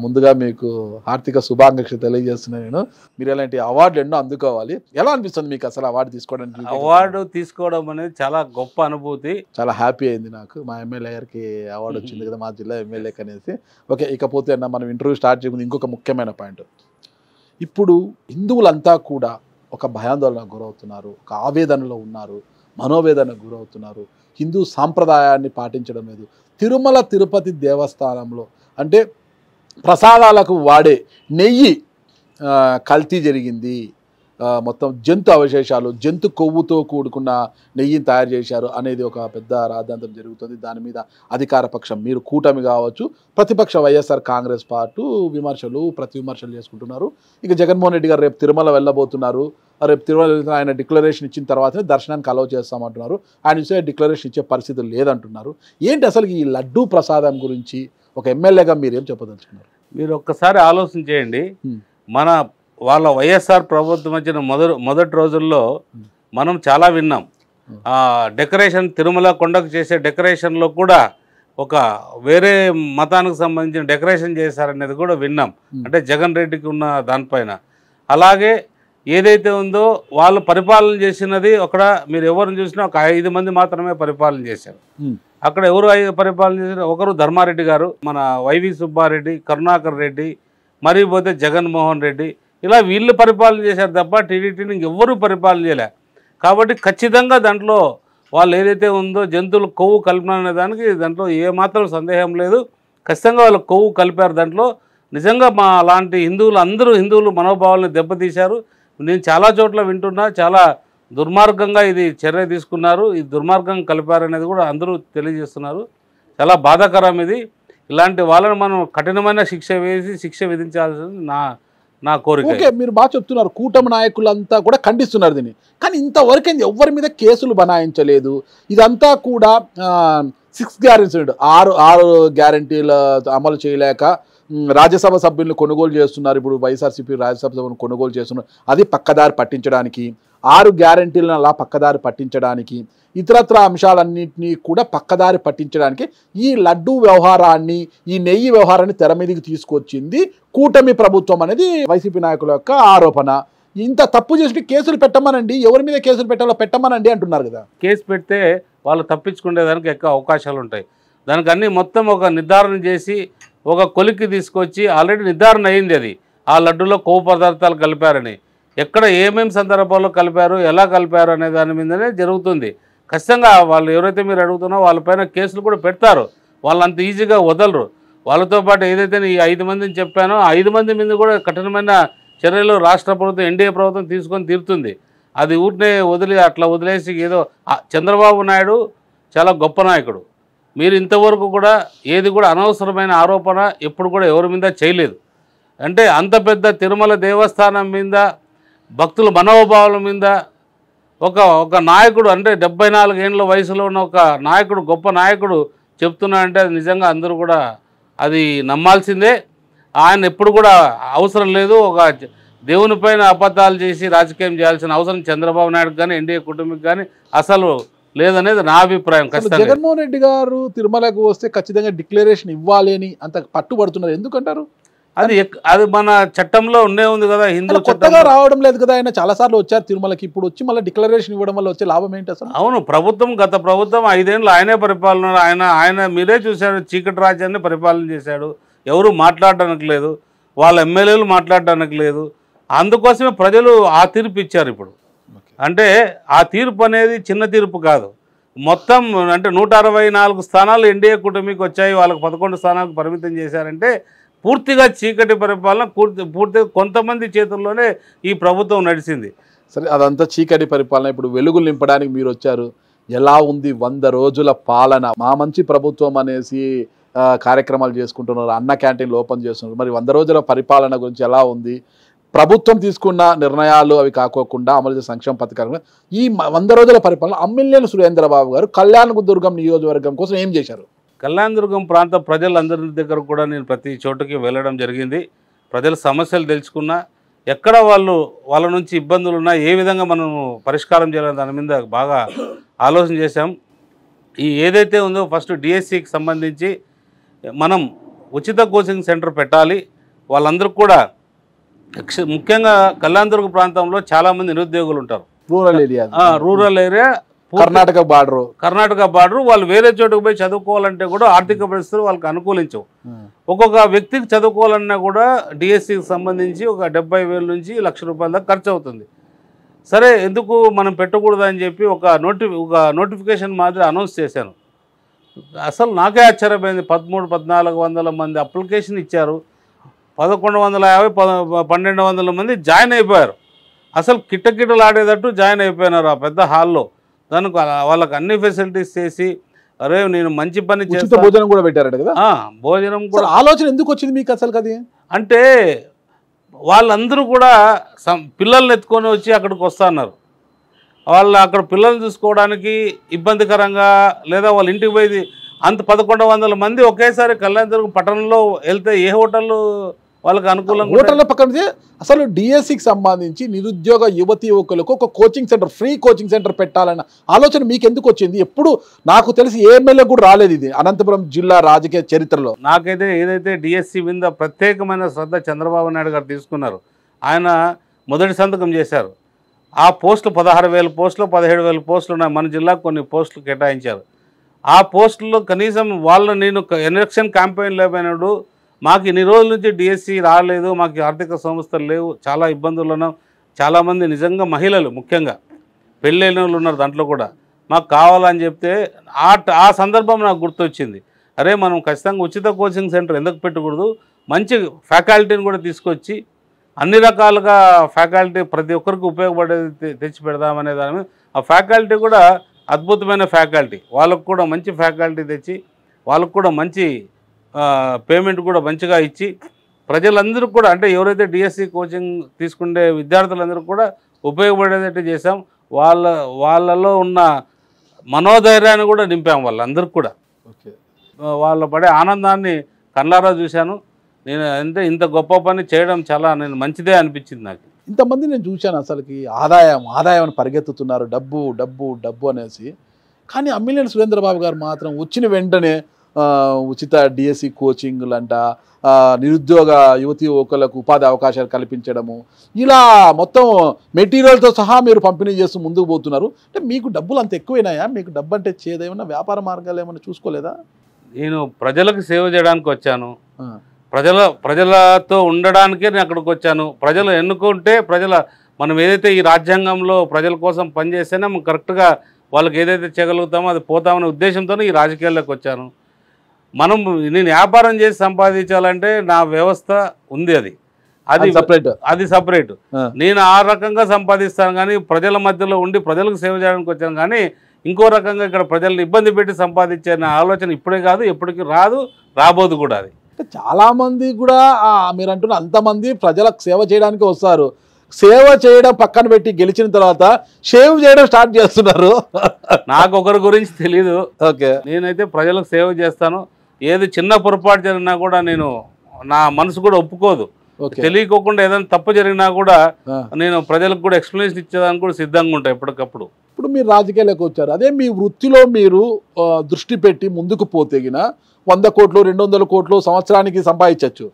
ముందుగా మీకు ఆర్థిక శుభాకాంక్షలు తెలియజేస్తున్నాను నేను. మీరు ఎలాంటి అవార్డులు ఎన్నో అందుకోవాలి. ఎలా అనిపిస్తుంది మీకు అసలు అవార్డు తీసుకోవడానికి? అవార్డు తీసుకోవడం అనేది చాలా గొప్ప అనుభూతి, చాలా హ్యాపీ అయింది నాకు. మా ఎమ్మెల్యే గారికి అవార్డు వచ్చింది కదా, మా జిల్లా ఎమ్మెల్యేకి అనేసి. ఓకే, ఇకపోతే అన్న మనం ఇంటర్వ్యూ స్టార్ట్ చేయకుండా ఇంకొక ముఖ్యమైన పాయింట్. ఇప్పుడు హిందువులంతా కూడా ఒక భయాందోళనకు గురవుతున్నారు, ఒక ఆవేదనలో ఉన్నారు, మనోవేదనకు గురవుతున్నారు. హిందూ సాంప్రదాయాన్ని పాటించడం లేదు. తిరుమల తిరుపతి దేవస్థానంలో అంటే ప్రసాదాలకు వాడే నెయ్యి కల్తీ జరిగింది. మొత్తం జంతు అవశేషాలు, జంతు కొవ్వుతో కూడుకున్న నెయ్యిని తయారు చేశారు అనేది ఒక పెద్ద రాద్ధాంతం జరుగుతుంది. దాని మీద అధికార పక్షం, మీరు కూటమి కావచ్చు, ప్రతిపక్ష వైఎస్ఆర్ కాంగ్రెస్ పార్టీ ప్రతి విమర్శలు చేసుకుంటున్నారు. ఇక జగన్మోహన్ రెడ్డి గారు రేపు తిరుమల వెళ్ళబోతున్నారు. రేపు తిరుమల ఆయన డిక్లరేషన్ ఇచ్చిన తర్వాతనే దర్శనానికి అలౌ చేస్తామంటున్నారు. ఆయన ఇచ్చే డిక్లరేషన్ ఇచ్చే పరిస్థితి లేదంటున్నారు. ఏంటి అసలు ఈ లడ్డూ ప్రసాదం గురించి ఒక ఎమ్మెల్యేగా మీరేం చెప్పదలుచుకున్నారు? మీరు ఒక్కసారి ఆలోచన చేయండి. వాళ్ళ వైఎస్ఆర్ ప్రభుత్వం వచ్చిన మొదటి రోజుల్లో మనం చాలా విన్నాం. డెకరేషన్ తిరుమల కొండకు చేసే డెకరేషన్లో కూడా ఒక వేరే మతానికి సంబంధించిన డెకరేషన్ చేశారనేది కూడా విన్నాం. అంటే జగన్ రెడ్డికి ఉన్న దానిపైన. అలాగే ఏదైతే ఉందో వాళ్ళు పరిపాలన చేసినది అక్కడ మీరు ఎవరిని చూసినా ఒక 5 మంది మాత్రమే పరిపాలన చేశారు. అక్కడ ఎవరు పరిపాలన చేశారు? ఒకరు ధర్మారెడ్డి గారు, మన వైవి సుబ్బారెడ్డి, కరుణాకర్ రెడ్డి, మరి పోతే జగన్మోహన్ రెడ్డి, ఇలా వీళ్ళు పరిపాలన చేశారు తప్ప టీడీటీని ఇంకెవ్వరూ పరిపాలన చేయలే. కాబట్టి ఖచ్చితంగా దాంట్లో వాళ్ళు ఏదైతే ఉందో జంతువులు కొవ్వు కలిపిన అనే దానికి దాంట్లో ఏమాత్రం సందేహం లేదు. ఖచ్చితంగా వాళ్ళు కొవ్వు కలిపారు దాంట్లో. నిజంగా మా అలాంటి అందరూ హిందువులు మనోభావాలను దెబ్బతీశారు. నేను చాలా చోట్ల వింటున్నా, చాలా దుర్మార్గంగా ఇది చర్య తీసుకున్నారు, ఇది దుర్మార్గం కలిపారనేది కూడా అందరూ తెలియజేస్తున్నారు. చాలా బాధాకరం ఇది. ఇలాంటి వాళ్ళని మనం కఠినమైన శిక్ష విధించాల్సింది నా కోరిక. ఓకే, మీరు బాగా చెప్తున్నారు, కూటమి నాయకులంతా కూడా ఖండిస్తున్నారు దీన్ని. కానీ ఇంతవరకు ఎవరి మీద కేసులు బనాయించలేదు. ఇదంతా కూడా 6 గ్యారెంటీలు 6 గ్యారెంటీలు అమలు చేయలేక రాజ్యసభ సభ్యులను కొనుగోలు చేస్తున్నారు. ఇప్పుడు వైఎస్ఆర్సీపీ రాజ్యసభ సభ్యులను కొనుగోలు చేస్తున్నారు. అది పక్కదారి పట్టించడానికి, 6 గ్యారెంటీలను అలా పక్కదారి పట్టించడానికి, ఇతరత్ర అంశాలన్నింటినీ కూడా పక్కదారి పట్టించడానికి ఈ లడ్డూ వ్యవహారాన్ని, ఈ నెయ్యి వ్యవహారాన్ని తెర మీదకి తీసుకొచ్చింది కూటమి ప్రభుత్వం అనేది వైసీపీ నాయకుల యొక్క ఆరోపణ. ఇంత తప్పు చేసి కేసులు పెట్టమనండి, ఎవరి మీద కేసులు పెట్టాలో పెట్టమనండి అంటున్నారు కదా. కేసు పెడితే వాళ్ళు తప్పించుకునేదానికి ఎక్కువ అవకాశాలు ఉంటాయి. దానికి అన్ని మొత్తం ఒక నిర్ధారణ చేసి ఒక కొలిక్కి తీసుకొచ్చి ఆల్రెడీ నిర్ధారణ అయింది అది ఆ లడ్డూలో కొవ్వు పదార్థాలు కలిపారని. ఎక్కడ ఏమేమి సందర్భాల్లో కలిపారు, ఎలా కలిపారు అనే దాని మీదనే జరుగుతుంది. ఖచ్చితంగా వాళ్ళు ఎవరైతే మీరు అడుగుతున్నారో వాళ్ళపైన కేసులు కూడా పెడతారు. వాళ్ళు అంత ఈజీగా వదలరు. వాళ్ళతో పాటు ఏదైతే ఈ 5 మందిని చెప్పానో 5 మంది మీద కూడా కఠినమైన చర్యలు రాష్ట్ర ప్రభుత్వం, ఎన్డీఏ ప్రభుత్వం తీసుకొని తీరుతుంది. అది ఊరినే అట్లా వదిలేసి ఏదో చంద్రబాబు నాయుడు చాలా గొప్ప నాయకుడు. మీరు ఇంతవరకు కూడా ఏది కూడా అనవసరమైన ఆరోపణ ఎప్పుడు కూడా ఎవరి మీద చేయలేదు. అంటే అంత పెద్ద తిరుమల దేవస్థానం మీద, భక్తుల మనోభావాల మీద ఒక నాయకుడు, అంటే 74 ఏళ్ళ వయసులో ఉన్న ఒక నాయకుడు, గొప్ప నాయకుడు చెప్తున్నా అంటే అది నిజంగా అందరూ కూడా అది నమ్మాల్సిందే. ఆయన ఎప్పుడు కూడా అవసరం లేదు ఒక దేవుని పైన అబద్ధాలు చేసి రాజకీయం చేయాల్సిన అవసరం చంద్రబాబు నాయుడు కానీ ఎన్డీఏ కుటుంబం కానీ అసలు లేదనేది నా అభిప్రాయం. జగన్మోహన్ రెడ్డి గారు తిరుమలకు వస్తే ఖచ్చితంగా డిక్లరేషన్ ఇవ్వాలి అని అంత పట్టుబడుతున్నారు, ఎందుకంటారు? అది మన చట్టంలో ఉంది కదా, హిందూ కొత్తగా రావడం లేదు కదా. ఆయన చాలా సార్లు వచ్చారు తిరుమలకి, ఇప్పుడు వచ్చి మళ్ళీ డిక్లరేషన్ ఇవ్వడం వల్ల వచ్చే లాభం ఏంటి అసలు? అవును, గత ప్రభుత్వం 5 ఏళ్ళు ఆయనే పరిపాలన, ఆయన మీరే చూశారు, చీకటి రాజ్యాన్ని పరిపాలన చేశాడు. ఎవరు మాట్లాడడానికి లేదు, వాళ్ళ ఎమ్మెల్యేలు మాట్లాడడానికి లేదు. అందుకోసమే ప్రజలు ఆ తీర్పు ఇచ్చారు. ఇప్పుడు అంటే ఆ తీర్పు అనేది చిన్న తీర్పు కాదు. మొత్తం అంటే 164 స్థానాలు ఎన్డీఏ కూటమికి వచ్చాయి, వాళ్ళకి 11 స్థానాలకు పరిమితం చేశారంటే పూర్తిగా చీకటి పరిపాలన, పూర్తిగా కొంతమంది చేతుల్లోనే ఈ ప్రభుత్వం నడిచింది. సరే, అదంతా చీకటి పరిపాలన. ఇప్పుడు వెలుగులు నింపడానికి మీరు వచ్చారు. ఎలా ఉంది 100 రోజుల పాలన? మా మంచి ప్రభుత్వం అనేసి కార్యక్రమాలు చేసుకుంటున్నారు, అన్న క్యాంటీన్లు ఓపెన్ చేస్తున్నారు. మరి 100 రోజుల పరిపాలన గురించి ఎలా ఉంది? ప్రభుత్వం తీసుకున్న నిర్ణయాలు అవి కాకోకుండా అమలు చేసే సంక్షేమ పథకాలు, ఈ 100 రోజుల పరిపాలన ఎమ్మెల్యేలు సురేంద్రబాబు గారు కళ్యాణదుర్గం నియోజకవర్గం కోసం ఏం చేశారు? కళ్యాణదుర్గం ప్రాంత ప్రజలందరి దగ్గర కూడా నేను ప్రతి చోటుకి వెళ్ళడం జరిగింది. ప్రజల సమస్యలు తెలుసుకున్నా, ఎక్కడ వాళ్ళ నుంచి ఇబ్బందులు ఉన్నా ఏ విధంగా మనం పరిష్కారం చేయాలని దాని మీద బాగా ఆలోచన చేశాం. ఈ ఏదైతే ఉందో ఫస్ట్ డిఎస్సికి సంబంధించి మనం ఉచిత కోచింగ్ సెంటర్ పెట్టాలి. వాళ్ళందరూ కూడా ముఖ్యంగా కళ్యాణదుర్గం ప్రాంతంలో చాలామంది నిరుద్యోగులు ఉంటారు. Rural area, Karnataka border. వాళ్ళు వేరే చోటుకు పోయి చదువుకోవాలంటే కూడా ఆర్థిక పరిస్థితులు వాళ్ళకి అనుకూలించవు. ఒక్కొక్క వ్యక్తికి చదువుకోవాలన్నా కూడా డిఎస్సికి సంబంధించి ఒక 70,000 నుంచి 1,00,000 రూపాయల దాకా ఖర్చు అవుతుంది. సరే, ఎందుకు మనం పెట్టకూడదు అని చెప్పి ఒక నోటిఫికేషన్ మాదిరి అనౌన్స్ చేశాను. అసలు నాకే ఆశ్చర్యమైంది. 1300-1400 మంది అప్లికేషన్ ఇచ్చారు. 1150, 1200 మంది జాయిన్ అయిపోయారు. అసలు కిట్టకిట్టలాడేటట్టు జాయిన్ అయిపోయినారు ఆ పెద్ద హాల్లో. దానికి వాళ్ళకి అన్ని ఫెసిలిటీస్ చేసి, అరే నేను మంచి పని చేస్తా, భోజనం కూడా పెట్టారట కదా. భోజనం కూడా. ఆలోచన ఎందుకు వచ్చింది మీకు అసలు? అది అంటే వాళ్ళందరూ కూడా పిల్లల్ని ఎత్తుకొని వచ్చి అక్కడికి వస్తున్నారు. వాళ్ళు అక్కడ పిల్లల్ని చూసుకోవడానికి ఇబ్బందికరంగా, లేదా వాళ్ళ ఇంటికి పోయి అంత 1100 మంది ఒకేసారి కళ్యాణదుర్గం పట్టణంలో వెళ్తే ఏ హోటళ్ళు వాళ్ళకి అనుకూలంగా? హోటళ్ళ పక్కన అసలు డిఎస్సికి సంబంధించి నిరుద్యోగ యువకులకు ఒక coaching centre, free coaching centre పెట్టాలన్న ఆలోచన మీకు ఎందుకు వచ్చింది? ఎప్పుడు నాకు తెలిసి ఏ ఎమ్మెల్యే కూడా రాలేదు ఇది అనంతపురం జిల్లా రాజకీయ చరిత్రలో. నాకైతే ఏదైతే డిఎస్సి మీద ప్రత్యేకమైన శ్రద్ధ చంద్రబాబు నాయుడు గారు తీసుకున్నారు, ఆయన మొదటి సంతకం చేశారు. ఆ పోస్టులు 16,000 పోస్టులు, 17,000 పోస్టులు ఉన్నాయి. మన జిల్లాకు కొన్ని పోస్టులు కేటాయించారు. ఆ పోస్టుల్లో కనీసం నేను ఎలక్షన్ క్యాంపెయిన్ లేకపోయినాడు, మాకు ఇన్ని రోజుల నుంచి డిఎస్సి రాలేదు, మాకు ఆర్థిక సంస్థలు లేవు, చాలా ఇబ్బందులు ఉన్నాం, చాలామంది నిజంగా మహిళలు ముఖ్యంగా పెళ్ళైన వాళ్ళు ఉన్నారు దాంట్లో కూడా, మాకు కావాలని చెప్తే ఆ సందర్భం నాకు గుర్తొచ్చింది. అరే మనం ఖచ్చితంగా ఉచిత కోచింగ్ సెంటర్ ఎందుకు పెట్టకూడదు? మంచి ఫ్యాకల్టీని కూడా తీసుకొచ్చి అన్ని రకాలుగా ఫ్యాకల్టీ ప్రతి ఒక్కరికి ఉపయోగపడేది తెచ్చి పెడదామనే దాని మీద ఆ ఫ్యాకల్టీ కూడా అద్భుతమైన ఫ్యాకల్టీ, వాళ్ళకు కూడా మంచి ఫ్యాకల్టీ తెచ్చి వాళ్ళకు కూడా మంచి పేమెంట్ కూడా మంచిగా ఇచ్చి ప్రజలందరూ కూడా అంటే ఎవరైతే డిఎస్సి కోచింగ్ తీసుకునే విద్యార్థులందరూ కూడా ఉపయోగపడేటట్టు చేసాం. వాళ్ళలో ఉన్న మనోధైర్యాన్ని కూడా నింపాం వాళ్ళందరికీ కూడా. ఓకే, వాళ్ళ పడే ఆనందాన్ని కళ్ళారా చూశాను. నేను అంటే ఇంత గొప్ప పని చేయడం చాలా మంచిదే అనిపించింది నాకు. ఇంతమంది నేను చూశాను అసలుకి ఆదాయం అని పరిగెత్తుతున్నారు, డబ్బు డబ్బు డబ్బు అనేసి. కానీ అమ్మినేని సురేంద్రబాబు గారు మాత్రం వచ్చిన వెంటనే ఉచిత డిఎస్సి కోచింగ్లంట, నిరుద్యోగ యువతి యువకులకు ఉపాధి అవకాశాలు కల్పించడము, ఇలా మొత్తం మెటీరియల్తో సహా మీరు పంపిణీ చేస్తూ ముందుకు పోతున్నారు. అంటే మీకు డబ్బులు అంత ఎక్కువైనాయా? మీకు డబ్బు అంటే చేదేమన్నా వ్యాపార మార్గాలు ఏమైనా చూసుకోలేదా? నేను ప్రజలకు సేవ చేయడానికి వచ్చాను, ప్రజలతో ఉండడానికే నేను అక్కడికి వచ్చాను. ప్రజలు ఎన్నుకుంటే మనం ఏదైతే ఈ రాజ్యాంగంలో ప్రజల కోసం పనిచేస్తేనే మనం కరెక్ట్గా వాళ్ళకి ఏదైతే చేయగలుగుతామో అది పోతామనే ఉద్దేశంతోనే ఈ రాజకీయాల్లోకి వచ్చాను. నేను వ్యాపారం చేసి సంపాదించాలంటే నా వ్యవస్థ ఉంది, అది సపరేట్. నేను ఆ రకంగా సంపాదిస్తాను కానీ ప్రజల మధ్యలో ఉండి ప్రజలకు సేవ చేయడానికి వచ్చాను. కానీ ఇంకో రకంగా ఇక్కడ ప్రజల్ని ఇబ్బంది పెట్టి సంపాదించే ఆలోచన ఇప్పుడే కాదు, ఎప్పటికీ రాదు, రాబోదు కూడా. అది చాలా మంది కూడా మీరు అంటున్న అంతమంది ప్రజలకు సేవ చేయడానికి వస్తారు, సేవ చేయడం పక్కన పెట్టి గెలిచిన తర్వాత సేవ్ చేయడం స్టార్ట్ చేస్తున్నారు. నాకు ఒకరి గురించి తెలీదు. ఓకే, నేనైతే ప్రజలకు సేవ చేస్తాను. ఏది చిన్న పొరపాటు జరిగినా కూడా నా మనసు కూడా ఒప్పుకోదు. తెలియకోకుండా ఏదైనా తప్పు జరిగినా కూడా నేను ప్రజలకు కూడా ఎక్స్ప్లెనేషన్ ఇచ్చేదానికి కూడా సిద్ధంగా ఉంటాను ఎప్పటికప్పుడు. ఇప్పుడు మీరు రాజకీయాలకు వచ్చారు, అదే మీ వృత్తిలో మీరు దృష్టి పెట్టి ముందుకు పోతేగిన 100 కోట్లు 200 కోట్లు సంవత్సరానికి సంపాదించవచ్చు.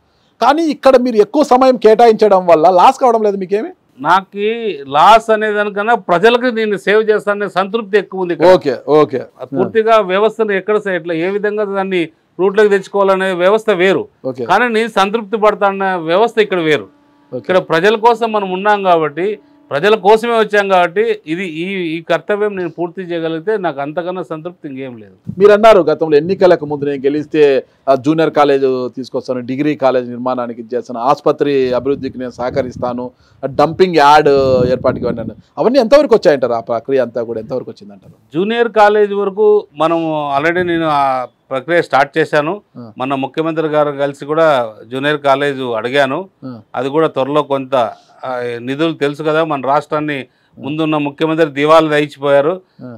కానీ ఇక్కడ మీరు ఎక్కువ సమయం కేటాయించడం వల్ల లాస్ కావడం లేదు మీకేమి? నాకు లాస్ అనే దానికన్నా ప్రజలకు నేను సేవ్ చేస్తాననే సంతృప్తి ఎక్కువ ఉంది. ఓకే ఓకే, పూర్తిగా వ్యవస్థను ఎట్లా ఏ విధంగా దాన్ని రూట్లోకి తెచ్చుకోవాలనే వ్యవస్థ వేరు, కానీ నేను సంతృప్తి పడతాన్న వ్యవస్థ ఇక్కడ వేరు. ఇక్కడ ప్రజల కోసం మనం ఉన్నాం కాబట్టి, ప్రజల కోసమే వచ్చాం కాబట్టి ఈ కర్తవ్యం నేను పూర్తి చేయగలిగితే నాకు అంతకన్నా సంతృప్తి ఇంకేం లేదు. మీరు అన్నారు గతంలో ఎన్నికలకు ముందు నేను గెలిస్తే జూనియర్ కాలేజ్ తీసుకొస్తాను, డిగ్రీ కాలేజ్ నిర్మాణానికి చేస్తాను, ఆసుపత్రి అభివృద్ధికి నేను సహకరిస్తాను, డంపింగ్ యార్డ్ ఏర్పాటుకి అన్నాను. అవన్నీ ఎంతవరకు వచ్చాయంటారు? ఆ ప్రక్రియ అంతా కూడా ఎంతవరకు వచ్చిందంటారు? జూనియర్ కాలేజ్ వరకు మనం ఆల్రెడీ నేను ఆ ప్రక్రియ స్టార్ట్ చేశాను. మన ముఖ్యమంత్రి గారు కలిసి కూడా జూనియర్ కాలేజ్ అడిగాను. అది కూడా త్వరలో కొంత నిధులు తెలుసు కదా, మన రాష్ట్రాన్ని ముందున్న ముఖ్యమంత్రి దివాళా దయచిపోయారు.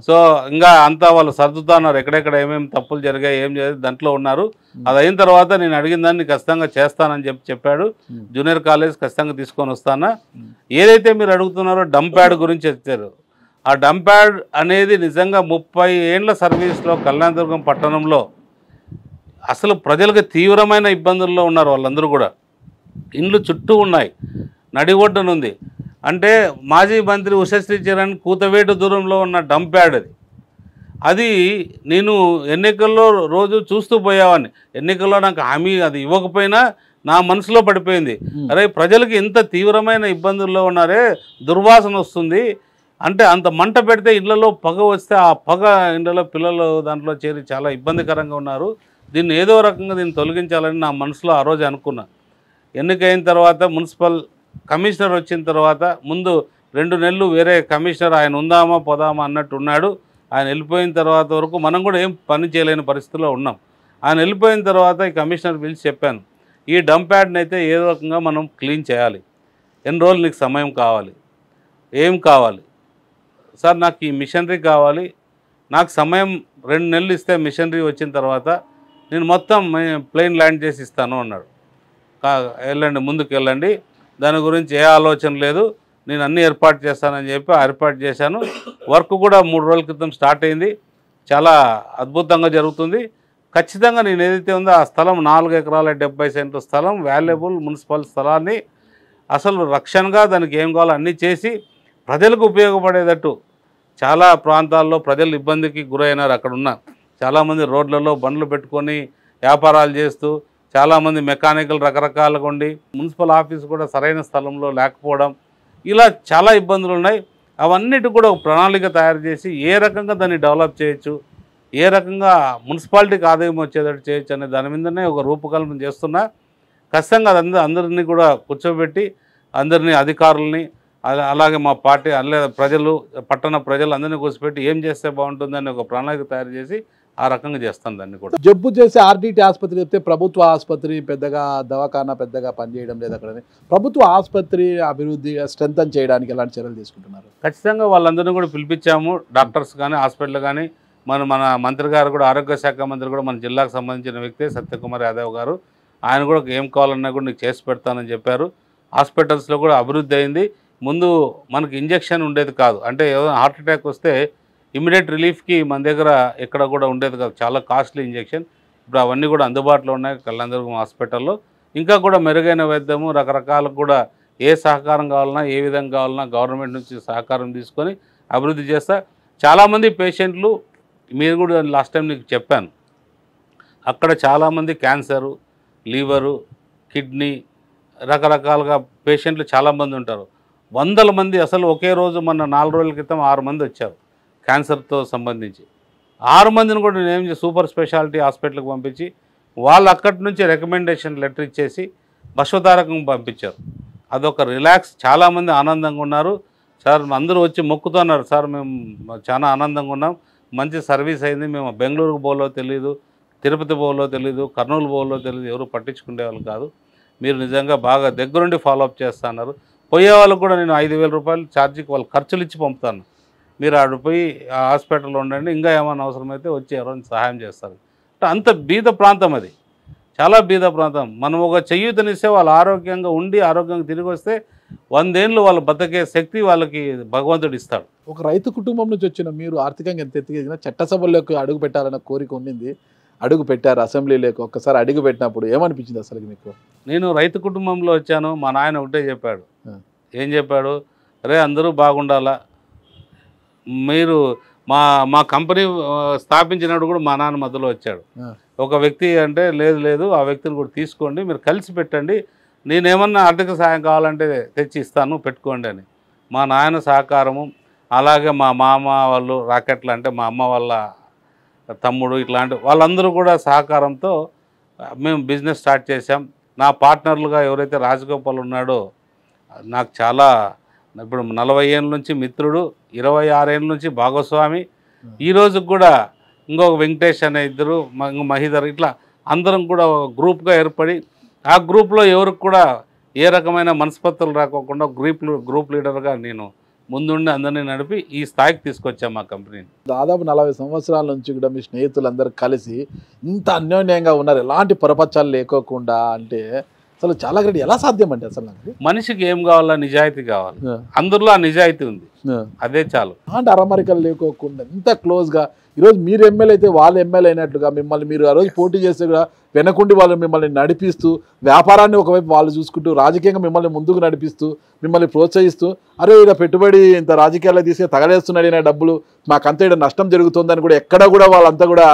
సో ఇంకా అంతా వాళ్ళు సర్దుతున్నారు, ఎక్కడెక్కడ ఏమేమి తప్పులు జరిగాయి, ఏం జరిగాయి దాంట్లో ఉన్నారు. అది అయిన తర్వాత నేను అడిగిన దాన్ని ఖచ్చితంగా చేస్తానని చెప్పాడు. జూనియర్ కాలేజ్ ఖచ్చితంగా తీసుకొని వస్తానా. ఏదైతే మీరు అడుగుతున్నారో డంప్ యార్డ్ గురించి వచ్చారు, ఆ డంప్ యార్డ్ అనేది నిజంగా 30 ఏండ్ల సర్వీస్లో కళ్యాణదుర్గం పట్టణంలో అసలు ప్రజలకు తీవ్రమైన ఇబ్బందుల్లో ఉన్నారు. వాళ్ళందరూ కూడా ఇండ్లు చుట్టూ ఉన్నాయి, నడి ఒడ్డునుంది. అంటే మాజీ మంత్రి ఉషశ్రీ చరణ్ కూతవేటు దూరంలో ఉన్న డంప్ యార్డ్ అది నేను ఎన్నికల్లో రోజు చూస్తూ పోయేవాడిని. ఎన్నికల్లో నాకు హామీ అది ఇవ్వకపోయినా నా మనసులో పడిపోయింది, అరే ప్రజలకి ఎంత తీవ్రమైన ఇబ్బందుల్లో ఉన్నారే, దుర్వాసన వస్తుంది. అంటే అంత మంట పెడితే ఇళ్లలో పొగ వస్తే ఆ పొగ ఇళ్లలో పిల్లలు దాంట్లో చేరి చాలా ఇబ్బందికరంగా ఉన్నారు. దీన్ని ఏదో రకంగా దీన్ని తొలగించాలని నా మనసులో ఆ రోజు అనుకున్నా. ఎన్నికైన తర్వాత మున్సిపల్ కమిషనర్ వచ్చిన తర్వాత ముందు 2 నెలలు వేరే కమిషనర్ ఆయన ఉందామా పోదామా అన్నట్టు ఉన్నాడు. ఆయన వెళ్ళిపోయిన తర్వాత వరకు మనం కూడా ఏం పని చేయలేని పరిస్థితిలో ఉన్నాం. ఆయన వెళ్ళిపోయిన తర్వాత ఈ కమిషనర్ పిలిచి చెప్పాను, ఈ డంప్ యార్డ్ని అయితే ఏదో రకంగా మనం క్లీన్ చేయాలి. ఎన్ని రోజులు నీకు సమయం కావాలి, ఏం కావాలి? సార్ నాకు ఈ మిషనరీ కావాలి, నాకు సమయం 2 నెలలు ఇస్తే మిషనరీ వచ్చిన తర్వాత నేను మొత్తం ప్లేన్ ల్యాండ్ చేసి ఇస్తాను అన్నాడు. వెళ్ళండి, ముందుకు వెళ్ళండి, దాని గురించి ఏ ఆలోచన లేదు, నేను అన్నీ ఏర్పాటు చేస్తానని చెప్పి ఏర్పాటు చేశాను. వర్క్ కూడా 3 రోజుల క్రితం స్టార్ట్ అయింది, చాలా అద్భుతంగా జరుగుతుంది. ఖచ్చితంగా నేను ఏదైతే ఉందో ఆ స్థలం 4 ఎకరాల 70 సెంట్ల స్థలం, వాల్యుబుల్ మున్సిపల్ స్థలాన్ని అసలు రక్షణగా దానికి ఏం కావాలో అన్నీ చేసి ప్రజలకు ఉపయోగపడేటట్టు. చాలా ప్రాంతాల్లో ప్రజలు ఇబ్బందికి గురైనారు. అక్కడ ఉన్న చాలామంది రోడ్లలో బండ్లు పెట్టుకొని వ్యాపారాలు చేస్తూ, చాలామంది మెకానికల్ రకరకాలుగా ఉండి, మున్సిపల్ ఆఫీస్ కూడా సరైన స్థలంలో లేకపోవడం, ఇలా చాలా ఇబ్బందులు ఉన్నాయి. అవన్నిటి కూడా ఒక ప్రణాళిక తయారు చేసి ఏ రకంగా దాన్ని డెవలప్ చేయొచ్చు, ఏ రకంగా మున్సిపాలిటీకి ఆదాయం వచ్చేటట్టు చేయొచ్చు అనే దాని మీదనే ఒక రూపకల్పన చేస్తున్నా. ఖచ్చితంగా అందరినీ కూడా కూర్చోబెట్టి అందరినీ అధికారులని అలాగే మా పార్టీ ప్రజలు పట్టణ ప్రజలు అందరినీ కూర్చోబెట్టి ఏం చేస్తే బాగుంటుందని ఒక ప్రణాళిక తయారు చేసి ఆ రకంగా చేస్తాను దాన్ని కూడా. జబ్బు చేసే ఆర్డిటి ఆసుపత్రి చెప్తే ప్రభుత్వ ఆసుపత్రి పెద్దగా దవాఖానా పెద్దగా పనిచేయడం లేదు అక్కడ. ప్రభుత్వ ఆసుపత్రి అభివృద్ధి స్ట్రెంథన్ చేయడానికి ఎలాంటి చర్యలు తీసుకుంటున్నారు? ఖచ్చితంగా వాళ్ళందరినీ కూడా పిలిపించాము. డాక్టర్స్ కానీ హాస్పిటల్ కానీ మన మంత్రి గారు కూడా ఆరోగ్య శాఖ మంత్రి కూడా మన జిల్లాకు సంబంధించిన వ్యక్తే సత్యకుమార్ యాదవ్ గారు. ఆయన కూడా ఏం కావాలన్నా కూడా నీకు చేసి పెడతానని చెప్పారు. హాస్పిటల్స్లో కూడా అభివృద్ధి అయింది. ముందు మనకి ఇంజెక్షన్ ఉండేది కాదు, అంటే ఏదైనా హార్ట్ అటాక్ వస్తే ఇమీడియట్ రిలీఫ్కి మన దగ్గర ఎక్కడ కూడా ఉండేది కాదు, చాలా కాస్ట్లీ ఇంజెక్షన్. ఇప్పుడు అవన్నీ కూడా అందుబాటులో ఉన్నాయి కళ్యాణదుర్గం హాస్పిటల్లో. ఇంకా కూడా మెరుగైన వైద్యము రకరకాల కూడా ఏ సహకారం కావాలన్నా ఏ విధంగా కావాలన్నా గవర్నమెంట్ నుంచి సహకారం తీసుకొని అభివృద్ధి చేస్తా. చాలామంది పేషెంట్లు మీరు కూడా లాస్ట్ టైం నీకు చెప్పాను, అక్కడ చాలామంది క్యాన్సరు, లివరు, కిడ్నీ రకరకాలుగా పేషెంట్లు చాలామంది ఉంటారు. వందల మంది అసలు ఒకే రోజు మొన్న 4 రోజుల క్రితం 6 మంది వచ్చారు క్యాన్సర్తో సంబంధించి. 6 మందిని కూడా నేను సూపర్ స్పెషాలిటీ హాస్పిటల్కి పంపించి వాళ్ళు అక్కడి నుంచి రికమెండేషన్ లెటర్ ఇచ్చేసి బశ్వతారకం పంపించారు. అదొక రిలాక్స్, చాలామంది ఆనందంగా ఉన్నారు. సార్ అందరూ వచ్చి మొక్కుతున్నారు, సార్ మేము చాలా ఆనందంగా ఉన్నాం, మంచి సర్వీస్ అయింది, మేము బెంగళూరుకు పోలో తెలియదు, తిరుపతి పోలో తెలియదు, కర్నూలు పోలో తెలియదు, ఎవరు పట్టించుకునే వాళ్ళు కాదు, మీరు నిజంగా బాగా దగ్గరుండి ఫాలోఅప్ చేస్తున్నారు. పోయే వాళ్ళకు కూడా నేను 5,000 రూపాయలు ఛార్జీకి వాళ్ళు ఖర్చులు ఇచ్చి పంపుతాను, మీరు ఆడ పోయి ఆ హాస్పిటల్లో ఉండండి, ఇంకా ఏమైనా అవసరమైతే వచ్చి ఎవరైనా సహాయం చేస్తారు. అంత బీద ప్రాంతం అది, చాలా బీద ప్రాంతం. మనం ఒక చేయూతనిస్తే వాళ్ళు ఆరోగ్యంగా ఉండి ఆరోగ్యంగా తిరిగి వస్తే 100 ఏళ్ళు వాళ్ళు బతికే శక్తి వాళ్ళకి భగవంతుడు ఇస్తాడు. ఒక రైతు కుటుంబం నుంచి వచ్చిన మీరు ఆర్థికంగా ఎంత ఎత్తుకెదిగినా చట్టసభల్లోకి అడుగు పెట్టాలన్న కోరిక ఉండింది, అడుగు పెట్టారు అసెంబ్లీలోకి. ఒక్కసారి అడుగు పెట్టినప్పుడు ఏమనిపించింది అసలు మీకు? నేను రైతు కుటుంబంలో వచ్చాను. మా నాయన ఒకటే చెప్పాడు, ఏం చెప్పాడు, అరే అందరూ బాగుండాలా, మీరు మా కంపెనీ స్థాపించినప్పుడు కూడా మా నాన్న మధ్యలో వచ్చాడు. ఒక వ్యక్తి అంటే లేదు ఆ వ్యక్తిని కూడా తీసుకోండి, మీరు కలిసి పెట్టండి, నేనేమన్నా ఆర్థిక సహాయం కావాలంటే తెచ్చి ఇస్తాను పెట్టుకోండి అని. మా నాయన సహకారము, అలాగే మా మామ వాళ్ళు రాకెట్లు అంటే మా అమ్మ వాళ్ళ తమ్ముడు ఇట్లాంటి వాళ్ళందరూ కూడా సహకారంతో మేము బిజినెస్ స్టార్ట్ చేసాం. నా పార్ట్నర్లుగా ఎవరైతే రాజగోపాల్ ఉన్నాడో నాకు చాలా, ఇప్పుడు 40 ఏళ్ళ నుంచి మిత్రుడు, 26 ఏళ్ళ నుంచి భాగస్వామి, ఈరోజు కూడా ఇంకొక వెంకటేష్ అనే ఇద్దరు, మహిధర్, ఇట్లా అందరం కూడా గ్రూప్గా ఏర్పడి ఆ గ్రూప్లో ఎవరికి కూడా ఏ రకమైన మనస్పర్ధలు రాకోకుండా గ్రూప్ లీడర్గా నేను ముందుండి అందరినీ నడిపి ఈ స్థాయికి తీసుకొచ్చాం మా కంపెనీని. దాదాపు 40 సంవత్సరాల నుంచి కూడా మీ స్నేహితులందరూ కలిసి ఇంత అన్యోన్యంగా ఉన్నారు, ఎలాంటి పొరపచ్చాలు లేకోకుండా అంటే అసలు చాలా గ్రేట్. ఎలా సాధ్యం అంటే అసలు నాకు మనిషికి ఏం కావాలా, నిజాయితీ కావాలి, అందరిలో ఆ నిజాయితీ ఉంది, అదే చాలు. అంటే అరమరికలు లేకోకుండా ఇంత క్లోజ్గా ఈరోజు మీరు ఎమ్మెల్యే అయితే వాళ్ళు ఎమ్మెల్యే అయినట్లుగా మిమ్మల్ని మీరు ఆ రోజు పోటీ చేస్తే కూడా వెనకుండి వాళ్ళు మిమ్మల్ని నడిపిస్తూ, వ్యాపారాన్ని ఒకవైపు వాళ్ళు చూసుకుంటూ, రాజకీయంగా మిమ్మల్ని ముందుకు నడిపిస్తూ, మిమ్మల్ని ప్రోత్సహిస్తూ, అరే ఇలా పెట్టుబడి ఇంత రాజకీయాల్లో తీసుకే తగలేస్తున్నాడు నా డబ్బులు, మాకంతా ఇక్కడ నష్టం జరుగుతుందని కూడా ఎక్కడ కూడా వాళ్ళంతా కూడా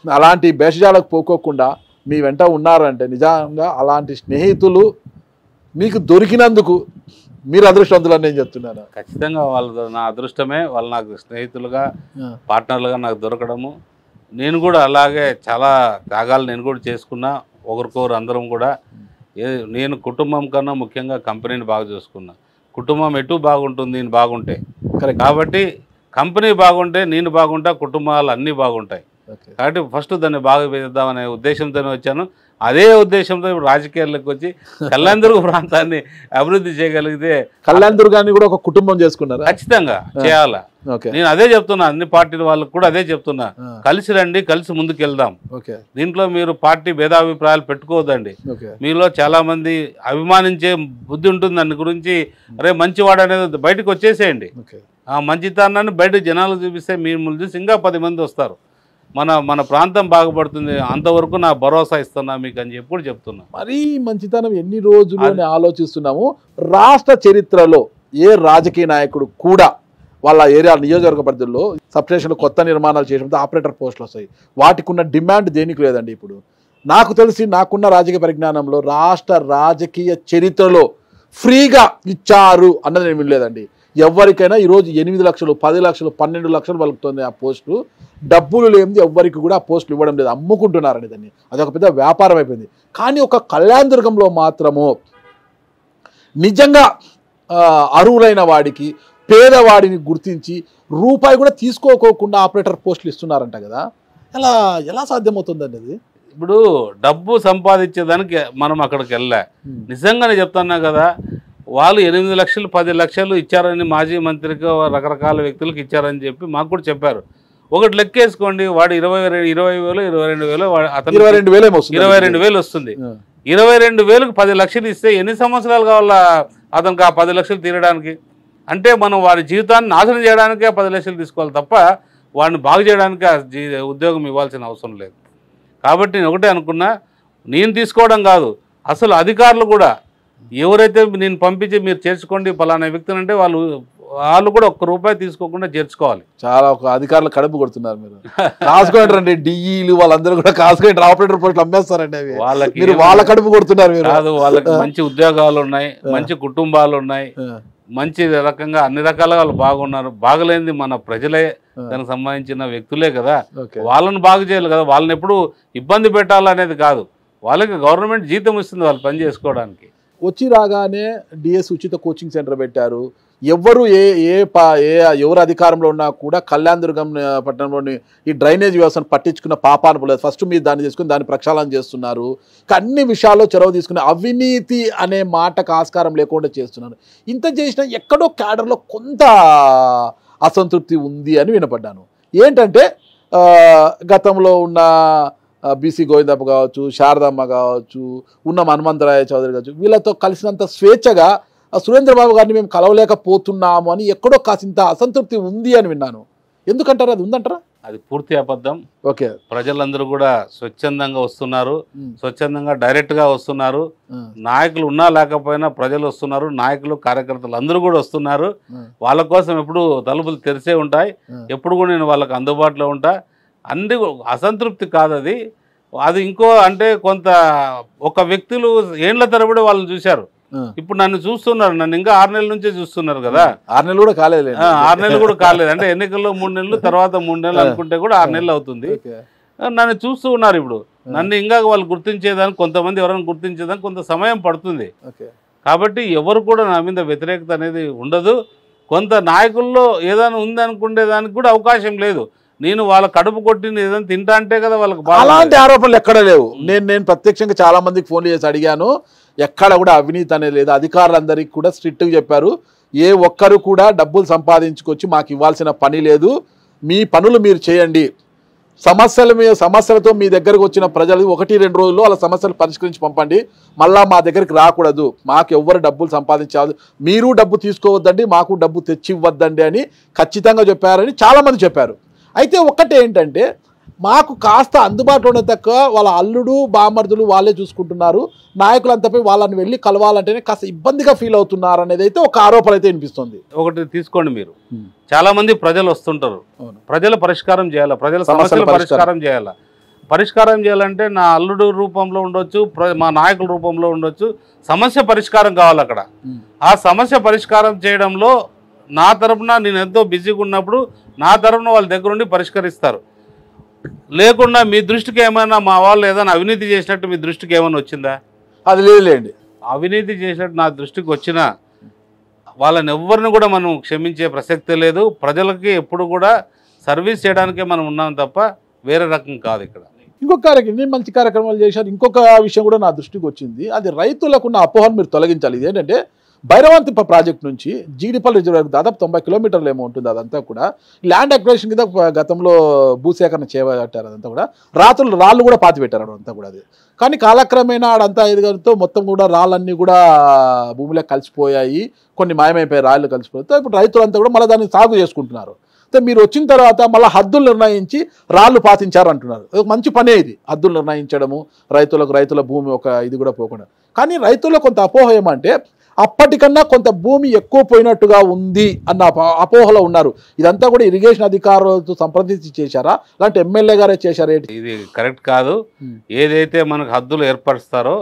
అలాంటి భేషజాలకు పోకోకుండా మీ వెంట ఉన్నారంటే నిజంగా అలాంటి స్నేహితులు మీకు దొరికినందుకు మీరు అదృష్టవంతులని నేను చెప్తున్నాను. ఖచ్చితంగా వాళ్ళు నా అదృష్టమే, వాళ్ళు నాకు స్నేహితులుగా పార్ట్నర్లుగా నాకు దొరకడము. నేను కూడా అలాగే చాలా త్యాగాలు నేను కూడా చేసుకున్నా, ఒకరికొకరు అందరం కూడా. నేను కుటుంబం కన్నా ముఖ్యంగా కంపెనీని బాగా చూసుకున్నా. కుటుంబం ఎటు బాగుంటుంది నేను బాగుంటే, కాబట్టి కంపెనీ బాగుంటే నేను బాగుంటా, కుటుంబాలు అన్నీ బాగుంటాయి. కాబట్టి ఫస్ట్ దాన్ని బాగా పెంచుదామనే ఉద్దేశంతోనే వచ్చాను. అదే ఉద్దేశంతో ఇప్పుడు రాజకీయాల్లోకి వచ్చి కళ్యాణదుర్గ ప్రాంతాన్ని అభివృద్ధి చేయగలిగితే, కళ్యాణదుర్గాన్ని కూడా ఒక కుటుంబం చేసుకున్నారు, ఖచ్చితంగా చేయాలా. నేను అదే చెప్తున్నా, అన్ని పార్టీల వాళ్ళకి కూడా అదే చెప్తున్నా, కలిసి రండి, కలిసి ముందుకు వెళ్దాం. దీంట్లో మీరు పార్టీ భేదాభిప్రాయాలు పెట్టుకోవద్దండి. మీలో చాలా మంది అభిమానించే బుద్ధి ఉంటుంది, దాని గురించి అరే మంచివాడు అనేది బయటకు వచ్చేసేయండి. ఆ మంచితనాన్ని బయట జనాలు చూపిస్తే మీరు చూసి ఇంకా 10 మంది వస్తారు, మన ప్రాంతం బాగుపడుతుంది, అంతవరకు నా భరోసా ఇస్తున్నా మీకు అని చెప్పి చెప్తున్నా. మరీ మంచితనం ఎన్ని రోజులు ఆలోచిస్తున్నాము. రాష్ట్ర చరిత్రలో ఏ రాజకీయ నాయకుడు కూడా వాళ్ళ ఏరియా నియోజకవర్గ పరిధిలో సబ్స్టేషన్లు కొత్త నిర్మాణాలు చేయడంతో ఆపరేటర్ పోస్టులు వస్తాయి, వాటికి ఉన్న డిమాండ్ దేనికి లేదండి. ఇప్పుడు నాకు తెలిసి నాకున్న రాజకీయ పరిజ్ఞానంలో రాష్ట్ర రాజకీయ చరిత్రలో ఫ్రీగా ఇచ్చారు అన్నది నేను వినలేదండి. ఎవరికైనా ఈరోజు 8 లక్షలు 10 లక్షలు 12 లక్షలు పలుకుతుంది ఆ పోస్టు. డబ్బులు లేనిది ఎవ్వరికి కూడా ఆ పోస్టులు ఇవ్వడం లేదు, అమ్ముకుంటున్నారని దాన్ని. అదొక పెద్ద వ్యాపారం అయిపోయింది. కానీ ఒక కళ్యాణదుర్గంలో మాత్రము నిజంగా అర్హులైన వాడికి పేదవాడిని గుర్తించి రూపాయి కూడా తీసుకోకోకుండా ఆపరేటర్ పోస్టులు ఇస్తున్నారంట కదా. ఎలా సాధ్యమవుతుందండి అది? ఇప్పుడు డబ్బు సంపాదించేదానికి మనం అక్కడికి వెళ్ళా. నిజంగానే చెప్తున్నా కదా, వాళ్ళు 8 లక్షలు 10 లక్షలు ఇచ్చారని మాజీ మంత్రికి రకరకాల వ్యక్తులకు ఇచ్చారని చెప్పి మాకు కూడా చెప్పారు. ఒకటి లెక్కేసుకోండి, వాడు 20,000 22,000 అతను 22,000 వస్తుంది. 22,000కు 10 లక్షలు ఇస్తే ఎన్ని సంవత్సరాలు కావాలా అతనికి ఆ 10 లక్షలు తీరడానికి? అంటే మనం వాడి జీవితాన్ని నాశనం చేయడానికే 10 లక్షలు తీసుకోవాలి తప్ప వాడిని బాగు చేయడానికి ఆ ఉద్యోగం ఇవ్వాల్సిన అవసరం లేదు. కాబట్టి నేను ఒకటే అనుకున్నా, నేను తీసుకోవడం కాదు, అసలు అధికారులు కూడా ఎవరైతే నేను పంపించి మీరు చేర్చుకోండి పలానా వ్యక్తిని అంటే వాళ్ళు కూడా ₹1 తీసుకోకుండా చేర్చుకోవాలి. చాలా ఒక అధికారులు కడుపు కొడుతున్నారు మీరు. కాసుకోండి డిఈలు వాళ్ళందరూ కూడా కాసుకోండి ఆపరేటర్ పోస్టులు అమ్మేస్తారండి. అవి వాళ్ళకి వాళ్ళ కడుపు కొడుతున్నారు మీరు. కాదు, వాళ్ళకి మంచి ఉద్యోగాలు ఉన్నాయి, మంచి కుటుంబాలు ఉన్నాయి, మంచి రకంగా అన్ని రకాలుగా వాళ్ళు బాగున్నారు. బాగలేనిది మన ప్రజలే, దానికి సంబంధించిన వ్యక్తులే కదా. వాళ్ళని బాగు చేయాలి కదా. వాళ్ళని ఎప్పుడు ఇబ్బంది పెట్టాలనేది కాదు. వాళ్ళకి గవర్నమెంట్ జీతం ఇస్తుంది వాళ్ళు పని చేసుకోవడానికి. వచ్చి రాగానే డిఎస్ ఉచిత కోచింగ్ సెంటర్ పెట్టారు. ఎవరు ఎవరు అధికారంలో ఉన్నా కూడా కళ్యాణదుర్గం పట్టణంలోని ఈ డ్రైనేజ్ వ్యవస్థను పట్టించుకున్న పాపాను పోలేదు. ఫస్ట్ మీరు దాన్ని చేసుకుని దాన్ని ప్రక్షాళన చేస్తున్నారు. అన్ని విషయాల్లో చొరవ తీసుకుని అవినీతి అనే మాటకు ఆస్కారం లేకుండా చేస్తున్నారు. ఇంత చేసినా ఎక్కడో క్యాడర్లో కొంత అసంతృప్తి ఉంది అని వినపడ్డాను. ఏంటంటే గతంలో ఉన్న బీసీ గోవిందప్ప కావచ్చు, శారదమ్మ కావచ్చు, ఉన్న హనుమంతరాయ చౌదరి కావచ్చు, వీళ్ళతో కలిసినంత స్వేచ్ఛగా సురేంద్రబాబు గారిని మేము కలవలేకపోతున్నాము అని ఎక్కడో కాసింత అసంతృప్తి ఉంది అని విన్నాను. ఎందుకంటారు? అది ఉందంటారా? అది పూర్తి అబద్ధం. ఓకే, ప్రజలందరూ కూడా స్వచ్ఛందంగా వస్తున్నారు, స్వచ్ఛందంగా డైరెక్ట్గా వస్తున్నారు. నాయకులు ఉన్నా లేకపోయినా ప్రజలు వస్తున్నారు, నాయకులు కార్యకర్తలు అందరూ కూడా వస్తున్నారు. వాళ్ళ కోసం ఎప్పుడు తలుపులు తెరిసే ఉంటాయి, ఎప్పుడు కూడా నేను వాళ్ళకి అందుబాటులో ఉంటా. అన్ని అసంతృప్తి కాదు అది. అది ఇంకో అంటే కొంత ఒక వ్యక్తులు ఏండ్ల తరబడి వాళ్ళని చూశారు, ఇప్పుడు నన్ను చూస్తున్నారు, నన్ను ఇంకా 6 నెలల నుంచే చూస్తున్నారు కదా. 6 నెలలు కూడా కాలేదు, 6 నెలలు కూడా కాలేదు. అంటే ఎన్నికల్లో 3 నెలలు, తర్వాత 3 నెలలు అనుకుంటే కూడా 6 నెలలు అవుతుంది. నన్ను చూస్తూ ఉన్నారు. ఇప్పుడు నన్ను ఇంకా వాళ్ళు గుర్తించేదానికి, కొంతమంది ఎవరైనా గుర్తించేదానికి కొంత సమయం పడుతుంది. కాబట్టి ఎవరు కూడా నా మీద వ్యతిరేకత అనేది ఉండదు. కొంత నాయకుల్లో ఏదైనా ఉందనుకునే దానికి కూడా అవకాశం లేదు. నేను వాళ్ళ కడుపు కొట్టి ఏదైనా తింటా అంటే కదా వాళ్ళకి. అలాంటి ఆరోపణలు ఎక్కడ లేవు. నేను ప్రత్యక్షంగా చాలా మందికి ఫోన్లు చేసి అడిగాను, ఎక్కడ కూడా అవినీతి అనేది లేదు. అధికారులందరికీ కూడా స్ట్రిక్ట్గా చెప్పారు, ఏ ఒక్కరు కూడా డబ్బులు సంపాదించుకొచ్చి మాకు ఇవ్వాల్సిన పని లేదు, మీ పనులు మీరు చేయండి. సమస్యలతో మీ దగ్గరకు వచ్చిన ప్రజలు 1-2 రోజుల్లో వాళ్ళ సమస్యలు పరిష్కరించి పంపండి, మళ్ళీ మా దగ్గరికి రాకూడదు, మాకు ఎవ్వరు డబ్బులు సంపాదించాలి, మీరు డబ్బు తీసుకోవద్దండి, మాకు డబ్బు తెచ్చి ఇవ్వద్దండి అని ఖచ్చితంగా చెప్పారని చాలామంది చెప్పారు. అయితే ఒక్కటే ఏంటంటే, మాకు కాస్త అందుబాటులో ఉన్న తక్కువ వాళ్ళ అల్లుడు బామర్దులు వాళ్ళే చూసుకుంటున్నారు, నాయకులంతపై వాళ్ళని వెళ్ళి కలవాలంటేనే కాస్త ఇబ్బందిగా ఫీల్ అవుతున్నారు అనేది అయితే ఒక ఆరోపణ అయితే వినిపిస్తుంది. ఒకటి తీసుకోండి, మీరు చాలా మంది ప్రజలు వస్తుంటారు, ప్రజల పరిష్కారం చేయాలా, ప్రజల సమస్యలు పరిష్కారం చేయాలా. పరిష్కారం చేయాలంటే నా అల్లుడు రూపంలో ఉండొచ్చు, మా నాయకుల రూపంలో ఉండొచ్చు, సమస్య పరిష్కారం కావాలి అక్కడ. ఆ సమస్య పరిష్కారం చేయడంలో నా తరపున నేను ఎంతో బిజీగా ఉన్నప్పుడు నా తరపున వాళ్ళ దగ్గర ఉండి పరిష్కరిస్తారు. లేకుండా మీ దృష్టికి ఏమైనా మా వాళ్ళు ఏదైనా అవినీతి చేసినట్టు మీ దృష్టికి ఏమైనా వచ్చిందా? అది లేదులేండి. అవినీతి చేసినట్టు నా దృష్టికి వచ్చినా వాళ్ళని ఎవరిని కూడా మనం క్షమించే ప్రసక్తే లేదు. ప్రజలకి ఎప్పుడు కూడా సర్వీస్ చేయడానికే మనం ఉన్నాం తప్ప వేరే రకం కాదు. ఇక్కడ ఇంకొక కార్యక్రమం, మంచి కార్యక్రమాలు చేశారు. ఇంకొక విషయం కూడా నా దృష్టికి వచ్చింది, అది రైతులకున్న అపోహను మీరు తొలగించాలి. ఇది ఏంటంటే, భైరవంతిప్ప ప్రాజెక్ట్ నుంచి జీడిపల్లి రిజర్వాయర్ దాదాపు 90 కిలోమీటర్లు ఏమో ఉంటుంది. అదంతా కూడా ల్యాండ్ అక్విజిషన్ కింద గతంలో భూసేకరణ చేపట్టారు. అదంతా కూడా రాళ్ళు కూడా పాతి పెట్టారు అదంతా కూడా. అది కానీ కాలక్రమేణా ఆడంతా ఎదుగుతో మొత్తం కూడా రాళ్ళన్నీ కూడా భూమిలో కలిసిపోయాయి, కొన్ని మాయమైపోయాయి, రాళ్ళు కలిసిపోతే ఇప్పుడు రైతులంతా కూడా మళ్ళీ దాన్ని సాగు చేసుకుంటున్నారు. అయితే మీరు వచ్చిన తర్వాత మళ్ళీ హద్దులు నిర్ణయించి రాళ్ళు పాతించారు అంటున్నారు. మంచి పనే ఇది, హద్దులు నిర్ణయించడము, రైతుల భూమి ఒక ఇది కూడా పోకుండా. కానీ రైతుల్లో కొంత అపోహ ఏమంటే, అప్పటికన్నా కొంత భూమి ఎక్కువ పోయినట్టుగా ఉంది అన్న అపోహలో ఉన్నారు. ఇదంతా కూడా ఇరిగేషన్ అధికారులతో సంప్రదించి చేశారా, అలాంటి ఎమ్మెల్యే గారే చేశారా? ఇది కరెక్ట్ కాదు. ఏదైతే మనకు హద్దులు ఏర్పరుస్తారో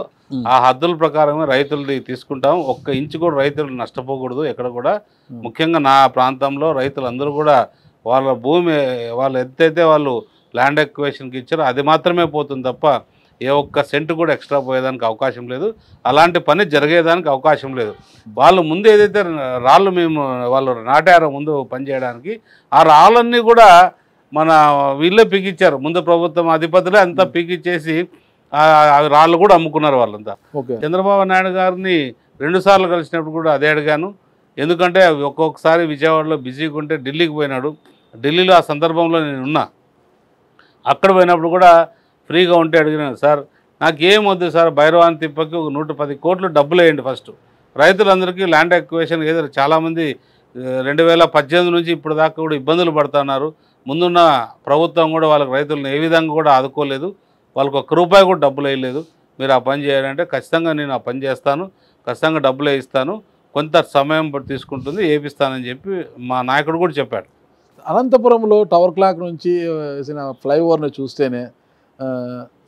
ఆ హద్దుల ప్రకారమే రైతులది తీసుకుంటాం. ఒక్క ఇంచు కూడా రైతులు నష్టపోకూడదు ఎక్కడ కూడా. ముఖ్యంగా నా ప్రాంతంలో రైతులందరూ కూడా వాళ్ళ భూమి వాళ్ళు ఎంతైతే వాళ్ళు ల్యాండ్ ఎక్వేషన్కి ఇచ్చారో అది మాత్రమే పోతుంది తప్ప ఏ ఒక్క సెంటు కూడా ఎక్స్ట్రా పోయేదానికి అవకాశం లేదు. అలాంటి పని జరిగేదానికి అవకాశం లేదు. వాళ్ళు ముందు ఏదైతే రాళ్ళు వాళ్ళు నాటారో ముందు పని చేయడానికి, ఆ రాళ్ళన్నీ కూడా మన వీళ్ళే పీకిచ్చారు. ముందు ప్రభుత్వం అధిపతులే అంతా పీకిచ్చేసి అవి రాళ్ళు కూడా అమ్ముకున్నారు వాళ్ళంతా. చంద్రబాబు నాయుడు గారిని 2 సార్లు కలిసినప్పుడు కూడా అదే అడిగాను. ఎందుకంటే ఒక్కొక్కసారి విజయవాడలో బిజీగా ఉంటే ఢిల్లీకి పోయినాడు. ఢిల్లీలో ఆ సందర్భంలో నేను ఉన్నా. అక్కడ పోయినప్పుడు కూడా ఫ్రీగా ఉంటే అడిగినాను, సార్ నాకేం వద్దు సార్, భైరవాన్ తిప్పకి 110 కోట్లు డబ్బులు వేయండి ఫస్ట్. రైతులందరికీ ల్యాండ్ ఎక్వేషన్ ఏదో చాలామంది 2018 నుంచి ఇప్పుడు దాకా కూడా ఇబ్బందులు పడుతున్నారు. ముందున్న ప్రభుత్వం కూడా వాళ్ళకి రైతులను ఏ విధంగా కూడా ఆదుకోలేదు. వాళ్ళకి ₹1 కూడా డబ్బులు వేయలేదు. మీరు ఆ పని చేయాలంటే ఖచ్చితంగా నేను ఆ పని చేస్తాను, ఖచ్చితంగా డబ్బులు వేయిస్తాను, కొంత సమయం తీసుకుంటుంది, వేపిస్తానని చెప్పి మా నాయకుడు కూడా చెప్పాడు. అనంతపురంలో టవర్ క్లాక్ నుంచి వేసిన ఫ్లైఓవర్ని చూస్తేనే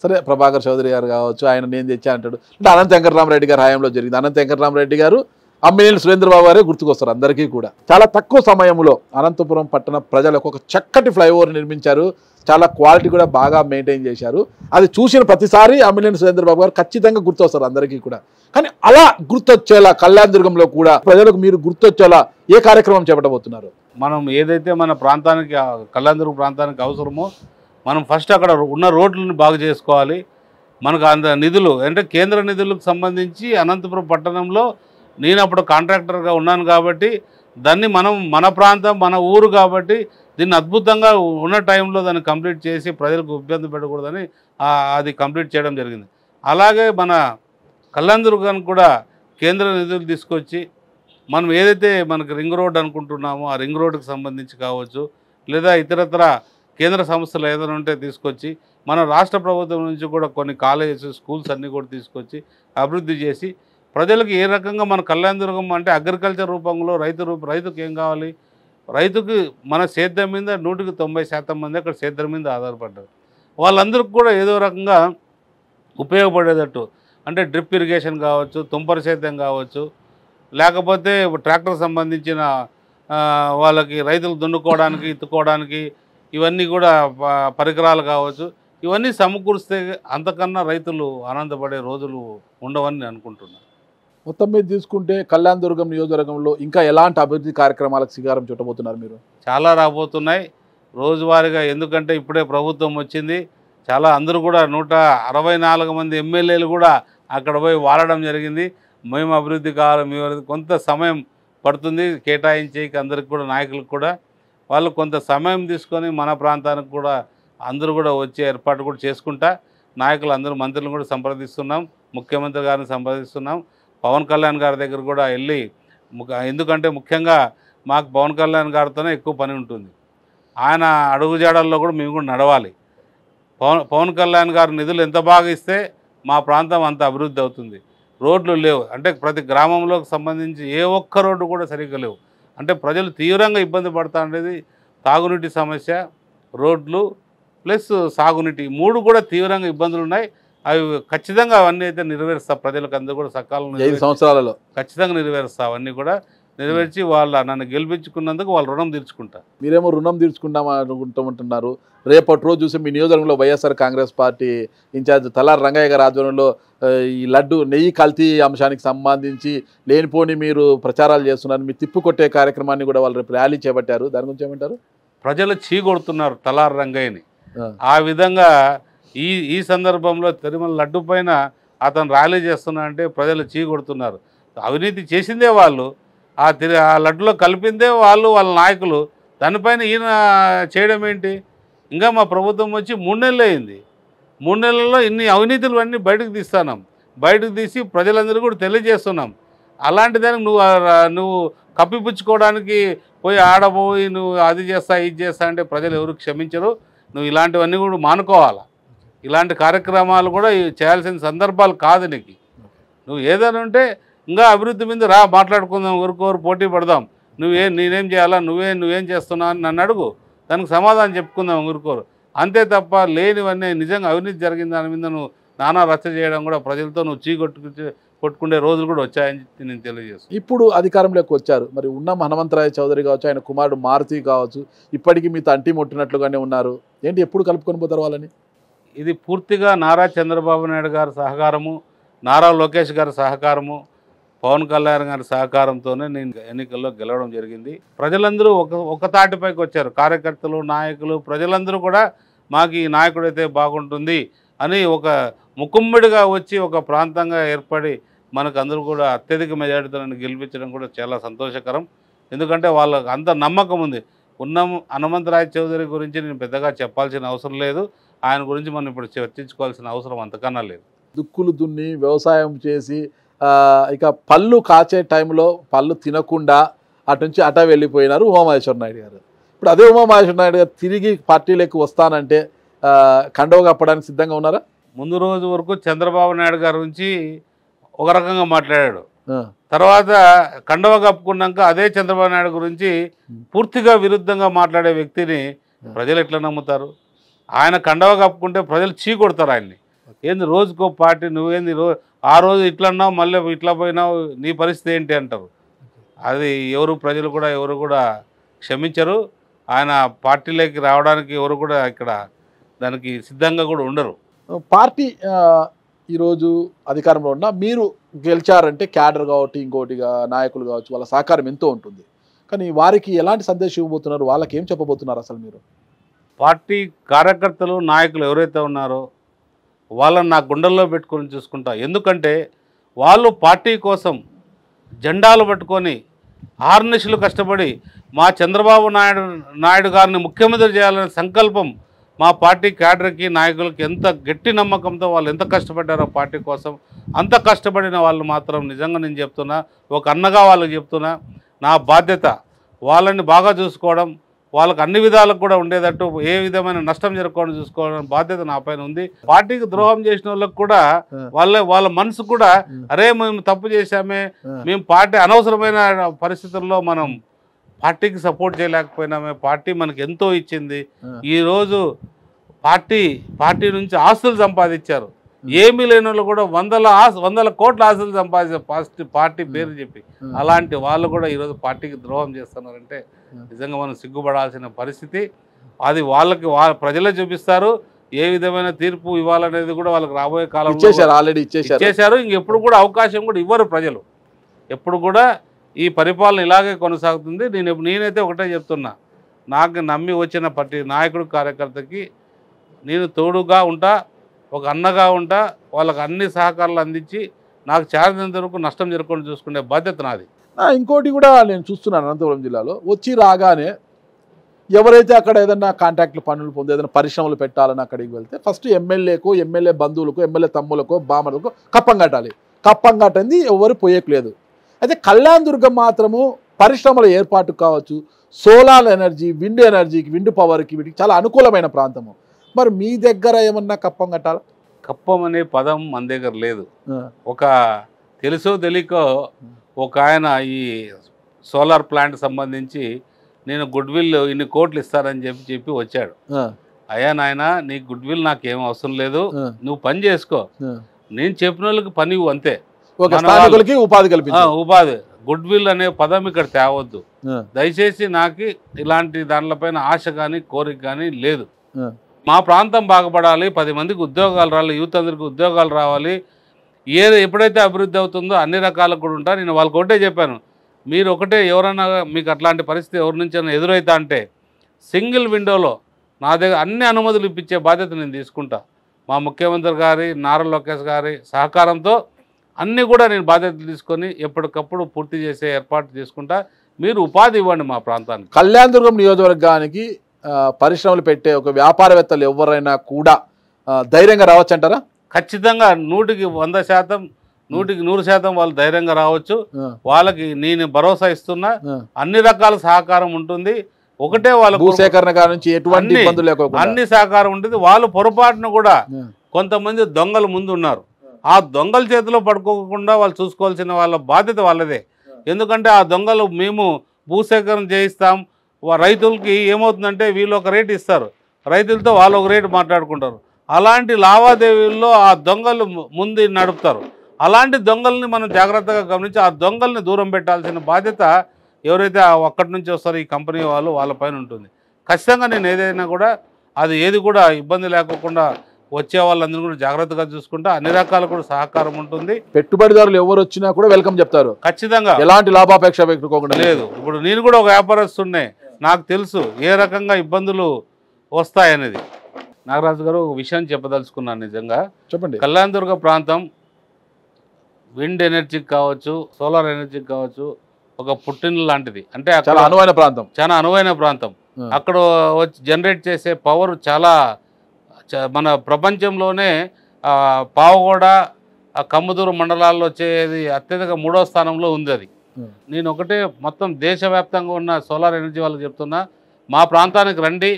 సరే ప్రభాకర్ చౌదరి గారు కావచ్చు, ఆయన నేను తెచ్చా అంటాడు. అంటే అనంత వెంకటరామరెడ్డి గారు హయాంలో జరిగింది. అనంత వెంకటరామరెడ్డి గారు, అమ్మినేని సురేంద్రబాబు గారే గుర్తుకొస్తారు అందరికీ కూడా. చాలా తక్కువ సమయంలో అనంతపురం పట్టణ ప్రజలకు ఒక చక్కటి ఫ్లైఓవర్ నిర్మించారు. చాలా క్వాలిటీ కూడా బాగా మెయింటైన్ చేశారు. అది చూసిన ప్రతిసారి అమ్మినేని సురేంద్రబాబు గారు ఖచ్చితంగా గుర్తొస్తారు అందరికీ కూడా. కానీ అలా గుర్తొచ్చేలా కళ్యాణదుర్గంలో కూడా ప్రజలకు మీరు గుర్తొచ్చేలా ఏ కార్యక్రమం చేపట్టబోతున్నారు? మనం ఏదైతే మన ప్రాంతానికి కళ్యాణదుర్గం ప్రాంతానికి అవసరమో మనం ఫస్ట్ అక్కడ ఉన్న రోడ్లను బాగు చేసుకోవాలి. మనకు అంత నిధులు అంటే కేంద్ర నిధులకు సంబంధించి అనంతపురం పట్టణంలో నేను అప్పుడు కాంట్రాక్టర్గా ఉన్నాను కాబట్టి దాన్ని మనం మన ప్రాంతం మన ఊరు కాబట్టి దీన్ని అద్భుతంగా ఉన్న టైంలో దాన్ని కంప్లీట్ చేసి ప్రజలకు ఇబ్బంది పెట్టకూడదని అది కంప్లీట్ చేయడం జరిగింది. అలాగే మన కళ్యాణదుర్గానికి కూడా కేంద్ర నిధులు తీసుకొచ్చి మనం ఏదైతే మనకు రింగ్ రోడ్ అనుకుంటున్నామో ఆ రింగ్ రోడ్డుకి సంబంధించి కావచ్చు, లేదా ఇతరత్ర కేంద్ర సంస్థలు ఏదైనా ఉంటే తీసుకొచ్చి మన రాష్ట్ర ప్రభుత్వం నుంచి కూడా కొన్ని కాలేజెస్ స్కూల్స్ అన్నీ కూడా తీసుకొచ్చి అభివృద్ధి చేసి ప్రజలకు ఏ రకంగా మన కళ్యాణదుర్గం అంటే అగ్రికల్చర్ రూపంలో రైతుకు ఏం కావాలి, రైతుకి మన సేద్యం మీద 190% మంది అక్కడ సేద్యం మీద ఆధారపడ్డారు. వాళ్ళందరికీ కూడా ఏదో రకంగా ఉపయోగపడేటట్టు అంటే డ్రిప్ ఇరిగేషన్ కావచ్చు, తుంపర సేద్యం కావచ్చు, లేకపోతే ట్రాక్టర్ సంబంధించిన వాళ్ళకి రైతులు దున్నుకోవడానికి ఇత్తుకోవడానికి ఇవన్నీ కూడా పరికరాలు కావచ్చు, ఇవన్నీ సమకూరిస్తే అంతకన్నా రైతులు ఆనందపడే రోజులు ఉండవని నేను అనుకుంటున్నాను. మొత్తం మీద తీసుకుంటే కళ్యాణదుర్గం నియోజకవర్గంలో ఇంకా ఎలాంటి అభివృద్ధి కార్యక్రమాలకు శ్రీకారం చుట్టబోతున్నారు మీరు? చాలా రాబోతున్నాయి రోజువారీగా. ఎందుకంటే ఇప్పుడే ప్రభుత్వం వచ్చింది. చాలా అందరూ కూడా 164 మంది ఎమ్మెల్యేలు కూడా అక్కడ పోయి వాడడం జరిగింది. మేము అభివృద్ధి కావాలి, మీ కొంత సమయం పడుతుంది కేటాయించేకి అందరికి కూడా నాయకులకు కూడా. వాళ్ళు కొంత సమయం తీసుకొని మన ప్రాంతానికి కూడా అందరూ కూడా వచ్చే ఏర్పాటు కూడా చేసుకుంటా నాయకులు అందరూ మంత్రులను కూడా సంప్రదిస్తున్నాం, ముఖ్యమంత్రి గారిని సంప్రదిస్తున్నాం, పవన్ కళ్యాణ్ గారి దగ్గర కూడా వెళ్ళి ఎందుకంటే ముఖ్యంగా మాకు పవన్ కళ్యాణ్ గారితోనే ఎక్కువ పని ఉంటుంది. ఆయన అడుగుజాడల్లో కూడా మేము కూడా నడవాలి. పవన్ కళ్యాణ్ గారి నిధులు ఎంత బాగా ఇస్తే మా ప్రాంతం అంత అభివృద్ధి అవుతుంది. రోడ్లు లేవు అంటే ప్రతి గ్రామంలోకి సంబంధించి ఏ ఒక్క రోడ్డు కూడా సరిగ్గా లేవు. అంటే ప్రజలు తీవ్రంగా ఇబ్బంది పడుతూ ఉండేది తాగునీటి సమస్య, రోడ్లు ప్లస్ సాగునీటి 3 కూడా తీవ్రంగా ఇబ్బందులు ఉన్నాయి. అవి ఖచ్చితంగా అవన్నీ అయితే నెరవేరుస్తా, ప్రజలకు అందరూ కూడా సకాలంలో 5 సంవత్సరాలలో ఖచ్చితంగా నెరవేరుస్తా. అవన్నీ కూడా నెరవేర్చి నన్ను గెలిపించుకున్నందుకు వాళ్ళ రుణం తీర్చుకుంటా. మీరేమో రుణం తీర్చుకుంటామంటున్నారు. రేపటి రోజు చూసి మీ నియోజకవర్గంలో వైఎస్ఆర్ కాంగ్రెస్ పార్టీ ఇన్ఛార్జ్ తలారి రంగయ్య గారి ఆధ్వర్యంలో ఈ నెయ్యి కల్తీ అంశానికి సంబంధించి లేనిపోని మీరు ప్రచారాలు చేస్తున్నారు. మీ తిప్పు కొట్టే కార్యక్రమాన్ని కూడా వాళ్ళు రేపు ర్యాలీ చేపట్టారు. దాని గురించి ఏమంటారు? ప్రజలు చీకొడుతున్నారు తలారి రంగయ్యని. ఆ విధంగా ఈ సందర్భంలో తిరుమల లడ్డు పైన అతను ర్యాలీ చేస్తున్నా అంటే ప్రజలు చీకొడుతున్నారు. అవినీతి చేసిందే వాళ్ళు, ఆ లడ్డులో కలిపిందే వాళ్ళు, వాళ్ళ నాయకులు. దానిపైన ఈయన చేయడం ఏంటి? ఇంకా మా ప్రభుత్వం వచ్చి 3 నెలలు అయింది. 3 నెలల్లో ఇన్ని అవినీతులు అన్నీ బయటకు తీస్తున్నాం. బయటకు తీసి ప్రజలందరూ కూడా తెలియజేస్తున్నాం. అలాంటి దానికి నువ్వు కప్పిపుచ్చుకోవడానికి పోయి ఆడబోయి నువ్వు అది చేస్తా ఇది చేస్తా అంటే ప్రజలు ఎవరు క్షమించరు. నువ్వు ఇలాంటివన్నీ కూడా మానుకోవాలా. ఇలాంటి కార్యక్రమాలు కూడా చేయాల్సిన సందర్భాలు కాదు నీకు. నువ్వు ఏదైనా ఉంటే ఇంకా అభివృద్ధి మీద మాట్లాడుకుందాం, ఒకరికొకరు పోటీ పడదాం. నేనేం చేయాలా, నువ్వేం చేస్తున్నావు అని నన్ను అడుగు, దానికి సమాధానం చెప్పుకుందాం ఒకరికొకరు. అంతే తప్ప లేనివన్నీ నిజంగా అవినీతి జరిగిన దాని మీద నువ్వు నానా రచ్చ చేయడం కూడా ప్రజలతో నువ్వు కొట్టుకునే రోజులు కూడా వచ్చాయని నేను తెలియజేస్తాను. ఇప్పుడు అధికారంలోకి వచ్చారు, మరి ఉన్న హనుమంతరాయ చౌదరి కావచ్చు, ఆయన కుమారుడు మారుతి కావచ్చు, ఇప్పటికీ మీ తంటి ముట్టినట్లుగానే ఉన్నారు. ఏంటి ఎప్పుడు కలుపుకొని పోతారు వాళ్ళని? ఇది పూర్తిగా నారా చంద్రబాబు నాయుడు గారి సహకారము, నారా లోకేష్ గారి సహకారము, పవన్ కళ్యాణ్ గారి సహకారంతోనే నేను ఎన్నికల్లో గెలవడం జరిగింది. ప్రజలందరూ ఒక తాటిపైకి వచ్చారు. కార్యకర్తలు, నాయకులు, ప్రజలందరూ కూడా మాకు ఈ నాయకుడైతే బాగుంటుంది అని ఒక ముక్కుమ్మడిగా వచ్చి ఒక ప్రాంతంగా ఏర్పడి మనకు అందరూ కూడా అత్యధిక మెజారిటీతో గెలిపించడం కూడా చాలా సంతోషకరం. ఎందుకంటే వాళ్ళకు అంత నమ్మకం ఉంది. హనుమంతరాయ చౌదరి గురించి నేను పెద్దగా చెప్పాల్సిన అవసరం లేదు. ఆయన గురించి మనం ఇప్పుడు చర్చించుకోవాల్సిన అవసరం అంతకన్నా లేదు. దుక్కులు దున్ని వ్యవసాయం చేసి ఇక పళ్ళు కాచే టైంలో పళ్ళు తినకుండా అటు నుంచి అట వెళ్ళిపోయినారు ఉమామహేశ్వర నాయుడు గారు. ఇప్పుడు అదే ఉమామహేశ్వర నాయుడు గారు తిరిగి పార్టీలోకి వస్తానంటే కండవ కప్పడానికి సిద్ధంగా ఉన్నారా? ముందు రోజు వరకు చంద్రబాబు నాయుడు గారి గురించి ఒక రకంగా మాట్లాడాడు. తర్వాత కండవ కప్పుకున్నాక అదే చంద్రబాబు నాయుడు గురించి పూర్తిగా విరుద్ధంగా మాట్లాడే వ్యక్తిని ప్రజలు ఎట్లా నమ్ముతారు? ఆయన కండవ కప్పుకుంటే ప్రజలు చీకొడతారు ఆయన్ని. ఏంది రోజుకో పార్టీ, నువ్వేంది ఆ రోజు ఇట్లా అన్నావు, మళ్ళీ ఇట్లా పోయినావు, నీ పరిస్థితి ఏంటి అంటారు. అది ప్రజలు కూడా ఎవరు కూడా క్షమించరు. ఆయన పార్టీలోకి రావడానికి ఎవరు కూడా ఇక్కడ దానికి సిద్ధంగా కూడా ఉండరు. పార్టీ ఈరోజు అధికారంలో ఉన్న మీరు గెలిచారంటే క్యాడర్ కావచ్చు, ఇంకోటిగా నాయకులు కావచ్చు, వాళ్ళ సహకారం ఎంతో ఉంటుంది. కానీ వారికి ఎలాంటి సందేశం ఇవ్వబోతున్నారు? వాళ్ళకి ఏం చెప్పబోతున్నారు అసలు మీరు? పార్టీ కార్యకర్తలు, నాయకులు ఎవరైతే ఉన్నారో వాళ్ళని నా గుండెల్లో పెట్టుకొని చూసుకుంటా. ఎందుకంటే వాళ్ళు పార్టీ కోసం జెండాలు పట్టుకొని ఆర్నిషులు కష్టపడి మా చంద్రబాబు నాయుడు గారిని ముఖ్యమంత్రి చేయాలనే సంకల్పం మా పార్టీ క్యాడర్కి, నాయకులకి ఎంత గట్టి నమ్మకంతో వాళ్ళు ఎంత కష్టపడ్డారో పార్టీ కోసం, అంత కష్టపడిన వాళ్ళు మాత్రం నిజంగా నేను చెప్తున్నా, ఒక అన్నగా వాళ్ళకి చెప్తున్నా, నా బాధ్యత వాళ్ళని బాగా చూసుకోవడం, వాళ్ళకి అన్ని విధాలకు కూడా ఉండేటట్టు ఏ విధమైన నష్టం జరగకుండా చూసుకోవడం బాధ్యత నా పైన ఉంది. పార్టీకి ద్రోహం చేసిన వాళ్ళకి కూడా వాళ్ళ మనసు కూడా అరే మేము తప్పు చేశామే, మేము పార్టీ అనవసరమైన పరిస్థితుల్లో మనం పార్టీకి సపోర్ట్ చేయలేకపోయినామే, పార్టీ మనకి ఎంతో ఇచ్చింది, ఈరోజు పార్టీ నుంచి ఆస్తులు సంపాదించారు, ఏమీ లేని వాళ్ళు కూడా వందల కోట్ల ఆస్తులు సంపాదించారు పార్టీ పేరు చెప్పి, అలాంటి వాళ్ళు కూడా ఈరోజు పార్టీకి ద్రోహం చేస్తున్నారంటే నిజంగా మనం సిగ్గుపడాల్సిన పరిస్థితి. అది ప్రజలే చూపిస్తారు. ఏ విధమైన తీర్పు ఇవ్వాలనేది కూడా వాళ్ళకి రాబోయే కాలంలో ఆల్రెడీ ఇచ్చేశారు. ఇంకెప్పుడు కూడా అవకాశం కూడా ఇవ్వరు ప్రజలు. ఎప్పుడు కూడా ఈ పరిపాలన ఇలాగే కొనసాగుతుంది. నేనైతే ఒకటే చెప్తున్నా, నాకు నమ్మి వచ్చిన పార్టీ నాయకుడు, కార్యకర్తకి నేను తోడుగా ఉంటా, ఒక అన్నగా ఉంటా, వాళ్ళకి అన్ని సహకారాలు అందించి నాకు చేరినంత వరకు నష్టం జరగకుండా చూసుకునే బాధ్యత నాది. ఇంకోటి కూడా నేను చూస్తున్నాను, అనంతపురం జిల్లాలో వచ్చి రాగానే ఎవరైతే అక్కడ ఏదైనా కాంట్రాక్ట్లు పనులు పొంది ఏదైనా పరిశ్రమలు పెట్టాలని అక్కడికి వెళ్తే ఫస్ట్ ఎమ్మెల్యేకు, ఎమ్మెల్యే బంధువులకు, ఎమ్మెల్యే తమ్ములకు, బామలకు కప్పం కట్టాలి. కప్పం కట్టింది ఎవరు పోయేయలేదు. అయితే కళ్యాణ్ దుర్గం మాత్రము పరిశ్రమల ఏర్పాటు కావచ్చు, సోలార్ ఎనర్జీ, విండ్ ఎనర్జీకి, విండ్ పవర్కి, వీటికి చాలా అనుకూలమైన ప్రాంతము. మరి మీ దగ్గర ఏమన్నా కప్పం కట్టాలా? కప్పం అనే పదం మన దగ్గర లేదు. ఒక తెలుసో తెలియకో ఒక ఆయన ఈ సోలార్ ప్లాంట్ సంబంధించి నేను గుడ్ విల్ ఇన్ని కోట్లు ఇస్తారని చెప్పి వచ్చాడు. అయ్యా నాయన, నీ గుడ్ విల్ నాకేం అవసరం లేదు, నువ్వు పని చేసుకో, నేను చెప్పిన వాళ్ళకి పని అంతే, ఉపాధి. గుడ్ విల్ అనే పదం ఇక్కడ తేవద్దు దయచేసి. నాకు ఇలాంటి దానిపైన ఆశ కానీ కోరిక కానీ లేదు. మా ప్రాంతం బాగుపడాలి, 10 మందికి ఉద్యోగాలు రావాలి, యూత్ అందరికి ఉద్యోగాలు రావాలి, ఎప్పుడైతే అభివృద్ధి అవుతుందో అన్ని రకాలకు కూడా ఉంటా. నేను వాళ్ళకి ఒకటే చెప్పాను, మీరు ఒకటే ఎవరైనా మీకు అట్లాంటి పరిస్థితి ఎవరి నుంచైనా ఎదురైతా అంటే సింగిల్ విండోలో నా దగ్గర అన్ని అనుమతులు ఇప్పించే బాధ్యత నేను తీసుకుంటా. మా ముఖ్యమంత్రి గారి, నారా లోకేష్ గారి సహకారంతో అన్నీ కూడా నేను బాధ్యతలు తీసుకొని ఎప్పటికప్పుడు పూర్తి చేసే ఏర్పాటు చేసుకుంటా. మీరు ఉపాధి ఇవ్వండి మా ప్రాంతానికి. కళ్యాణ్ దుర్గం నియోజకవర్గానికి పరిశ్రమలు పెట్టే ఒక వ్యాపారవేత్తలు ఎవరైనా కూడా ధైర్యంగా రావచ్చు అంటారా? ఖచ్చితంగా 100కి 100%, 100కి 100% వాళ్ళు ధైర్యంగా రావచ్చు. వాళ్ళకి నేను భరోసా ఇస్తున్నా, అన్ని రకాల సహకారం ఉంటుంది. ఒకటే వాళ్ళ భూసేకరణ నుంచి ఎటువంటి ఇబ్బందులు లేకుండా అన్ని సహకారం ఉంటుంది. వాళ్ళు పొరపాటును కూడా కొంతమంది దొంగలు ముందు ఉన్నారు, ఆ దొంగల చేతిలో పడుకోకుండా వాళ్ళు చూసుకోవాల్సిన వాళ్ళ బాధ్యత వాళ్ళదే. ఎందుకంటే ఆ దొంగలు మేము భూసేకరణ చేయిస్తాం, రైతులకి ఏమవుతుందంటే వీళ్ళు ఒక రేటు ఇస్తారు, రైతులతో వాళ్ళు ఒక రేటు మాట్లాడుకుంటారు. అలాంటి లావాదేవీల్లో ఆ దొంగలు ముందు నడుపుతారు. అలాంటి దొంగల్ని మనం జాగ్రత్తగా గమనించి ఆ దొంగల్ని దూరం పెట్టాల్సిన బాధ్యత ఎవరైతే అక్కడి నుంచి వస్తారో ఈ కంపెనీ వాళ్ళు వాళ్ళపైన ఉంటుంది. ఖచ్చితంగా నేను ఏదైనా కూడా అది ఏది కూడా ఇబ్బంది లేకుండా వచ్చే వాళ్ళందరూ కూడా జాగ్రత్తగా చూసుకుంటా అన్ని రకాల కూడా సహకారం ఉంటుంది. పెట్టుబడిదారులు ఎవరు వచ్చినా కూడా వెల్కమ్ చెప్తారు, ఖచ్చితంగా ఎలాంటి లాభాపేక్ష పెట్టుకోకుండా లేదు. ఇప్పుడు నేను కూడా ఒక వ్యాపారస్తున్నే, నాకు తెలుసు ఏ రకంగా ఇబ్బందులు వస్తాయనేది. నాగరాజు గారు ఒక విషయం చెప్పదలుచుకున్నాను. నిజంగా చెప్పండి. కళ్యాణదుర్గ ప్రాంతం విండ్ ఎనర్జీకి కావచ్చు, సోలార్ ఎనర్జీకి కావచ్చు, ఒక పుట్టిన లాంటిది. అంటే చాలా అనువైన ప్రాంతం, చాలా అనువైన ప్రాంతం. అక్కడ వచ్చి జనరేట్ చేసే పవర్ చాలా మన ప్రపంచంలోనే పావగూడ, కమ్మదూరు మండలాల్లో వచ్చేది అత్యధిక 3వ స్థానంలో ఉంది అది. నేను ఒకటే మొత్తం దేశవ్యాప్తంగా ఉన్న సోలార్ ఎనర్జీ వాళ్ళకి చెప్తున్నా, మా ప్రాంతానికి రండి,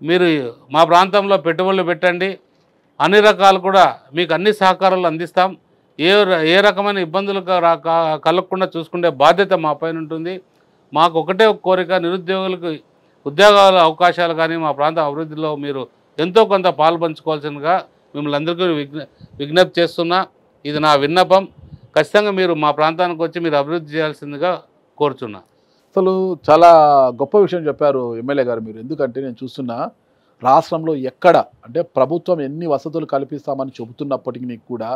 మీరు మా ప్రాంతంలో పెట్టుబడులు పెట్టండి, అన్ని రకాలు కూడా మీకు అన్ని సహకారాలు అందిస్తాం. ఏ రకమైన ఇబ్బందులు కలగకుండా చూసుకునే బాధ్యత మా పైన ఉంటుంది. మాకు ఒకటే ఒక కోరిక, నిరుద్యోగులకు ఉద్యోగాల అవకాశాలు కానీ మా ప్రాంత అభివృద్ధిలో మీరు ఎంతో కొంత పాల్పంచుకోవాల్సిందిగా మిమ్మల్ని అందరికీ విజ్ఞప్తి చేస్తున్నా. ఇది నా విన్నపం. ఖచ్చితంగా మీరు మా ప్రాంతానికి వచ్చి మీరు అభివృద్ధి చేయాల్సిందిగా కోరుచున్నా. అసలు చాలా గొప్ప విషయం చెప్పారు ఎమ్మెల్యే గారు మీరు. ఎందుకంటే నేను చూస్తున్నా రాష్ట్రంలో ఎక్కడ అంటే ప్రభుత్వం ఎన్ని వసతులు కల్పిస్తామని చెబుతున్నప్పటికీ కూడా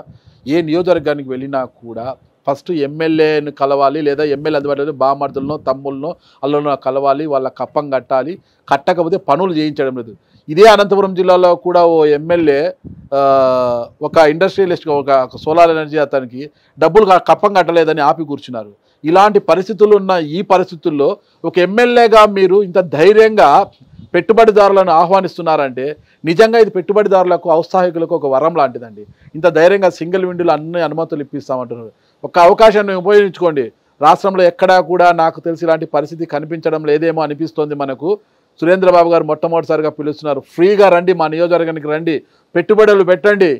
ఏ నియోజకవర్గానికి వెళ్ళినా కూడా ఫస్ట్ ఎమ్మెల్యేను కలవాలి, లేదా ఎమ్మెల్యే అందుబాటులో బామర్దులను తమ్ములను అల్లులను కలవాలి, వాళ్ళ కప్పం కట్టాలి, కట్టకపోతే పనులు చేయించడం లేదు. ఇదే అనంతపురం జిల్లాలో కూడా ఓ ఎమ్మెల్యే ఒక ఇండస్ట్రియలిస్ట్ ఒక సోలార్ ఎనర్జీ అతనికి డబ్బులు కప్పం కట్టలేదని ఆపి కూర్చున్నారు. ఇలాంటి పరిస్థితులు ఉన్న ఈ పరిస్థితుల్లో ఒక ఎమ్మెల్యేగా మీరు ఇంత ధైర్యంగా పెట్టుబడిదారులను ఆహ్వానిస్తున్నారంటే నిజంగా ఇది పెట్టుబడిదారులకు ఔత్సాహికులకు ఒక వరం లాంటిదండి. ఇంత ధైర్యంగా సింగిల్ విండోలో అన్ని అనుమతులు ఇప్పిస్తామంటున్నారు. ఒక అవకాశాన్ని ఉపయోగించుకోండి. రాష్ట్రంలో ఎక్కడా కూడా నాకు తెలిసి ఇలాంటి పరిస్థితి కనిపించడం లేదేమో అనిపిస్తోంది మనకు. సురేంద్రబాబు గారు మొట్టమొదటిసారిగా పిలుస్తున్నారు, ఫ్రీగా రండి, మా నియోజకవర్గానికి రండి, పెట్టుబడులు పెట్టండి,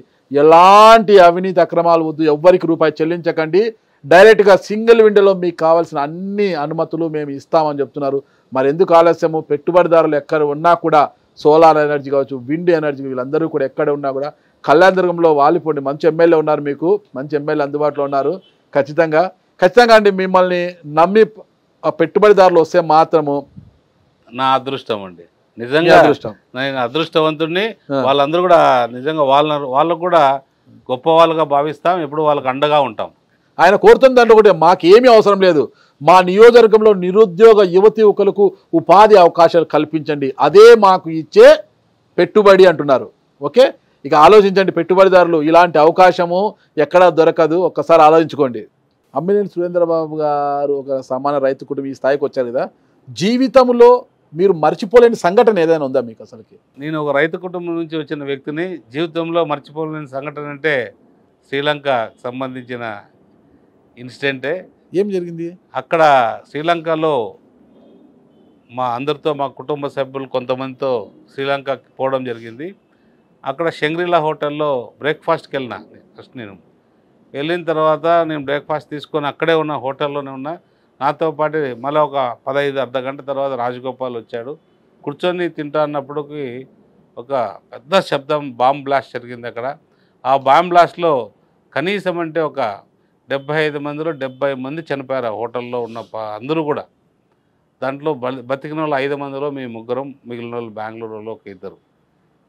ఎలాంటి అవినీతి అక్రమాలు వద్దు, ఎవ్వరికి రూపాయి చెల్లించకండి, డైరెక్ట్గా సింగిల్ విండోలో మీకు కావాల్సిన అన్ని అనుమతులు మేము ఇస్తామని చెప్తున్నారు. మరి ఎందుకు ఆలస్యము? పెట్టుబడిదారులు ఎక్కడ ఉన్నా కూడా సోలార్ ఎనర్జీ కావచ్చు, విండ్ ఎనర్జీ, వీళ్ళందరూ కూడా ఎక్కడ ఉన్నా కూడా కళ్యాణదుర్గంలో వాలిపోండి. మంచి ఎమ్మెల్యే ఉన్నారు, మీకు మంచి ఎమ్మెల్యే అందుబాటులో ఉన్నారు. ఖచ్చితంగా అండి మిమ్మల్ని నమ్మి పెట్టుబడిదారులు వస్తే మాత్రము నా అదృష్టం అండి, నిజంగా అదృష్టం. నేను అదృష్టవంతుడిని. వాళ్ళందరూ కూడా నిజంగా వాళ్ళకు కూడా గొప్ప వాళ్ళుగా భావిస్తాం, ఎప్పుడు వాళ్ళకి అండగా ఉంటాం. ఆయన కోరుతుంది అంటే ఒకటే, మాకేమీ అవసరం లేదు, మా నియోజకవర్గంలో నిరుద్యోగ యువతి యువకులకు ఉపాధి అవకాశాలు కల్పించండి, అదే మాకు ఇచ్చే పెట్టుబడి అంటున్నారు. ఓకే, ఇక ఆలోచించండి పెట్టుబడిదారులు, ఇలాంటి అవకాశము ఎక్కడా దొరకదు, ఒక్కసారి ఆలోచించుకోండి. అమ్మినేని సురేంద్రబాబు గారు ఒక సామాన్య రైతు కుటుంబం ఈ స్థాయికి వచ్చారు కదా, జీవితంలో మీరు మర్చిపోలేని సంఘటన ఏదైనా ఉందా మీకు? అసలుకి నేను ఒక రైతు కుటుంబం నుంచి వచ్చిన వ్యక్తిని, జీవితంలో మర్చిపోలేని సంఘటన అంటే శ్రీలంక సంబంధించిన ఇన్సిడెంటే. ఏం జరిగింది అక్కడ? శ్రీలంకలో మా కుటుంబ సభ్యులు కొంతమందితో శ్రీలంకకి పోవడం జరిగింది. అక్కడ షంగ్రీలా హోటల్లో బ్రేక్ఫాస్ట్కి వెళ్ళిన. ఫస్ట్ నేను వెళ్ళిన తర్వాత నేను బ్రేక్ఫాస్ట్ తీసుకొని అక్కడే ఉన్న హోటల్లోనే ఉన్నా. నాతో పాటు మళ్ళీ ఒక 15 అర్ధ గంట తర్వాత రాజగోపాల్ వచ్చాడు. కూర్చొని తింటా అన్నప్పటికి ఒక పెద్ద శబ్దం, బాంబ్ బ్లాస్ట్ జరిగింది అక్కడ. ఆ బాంబ్ బ్లాస్ట్లో కనీసం అంటే ఒక 75 మందిలో 70 మంది చనిపోయారు. ఆ హోటల్లో ఉన్న అందరూ కూడా. దాంట్లో బతికిన వాళ్ళు 5 మందిలో మేము ముగ్గురం, మిగిలిన వాళ్ళు బెంగళూరులో ఒక 2.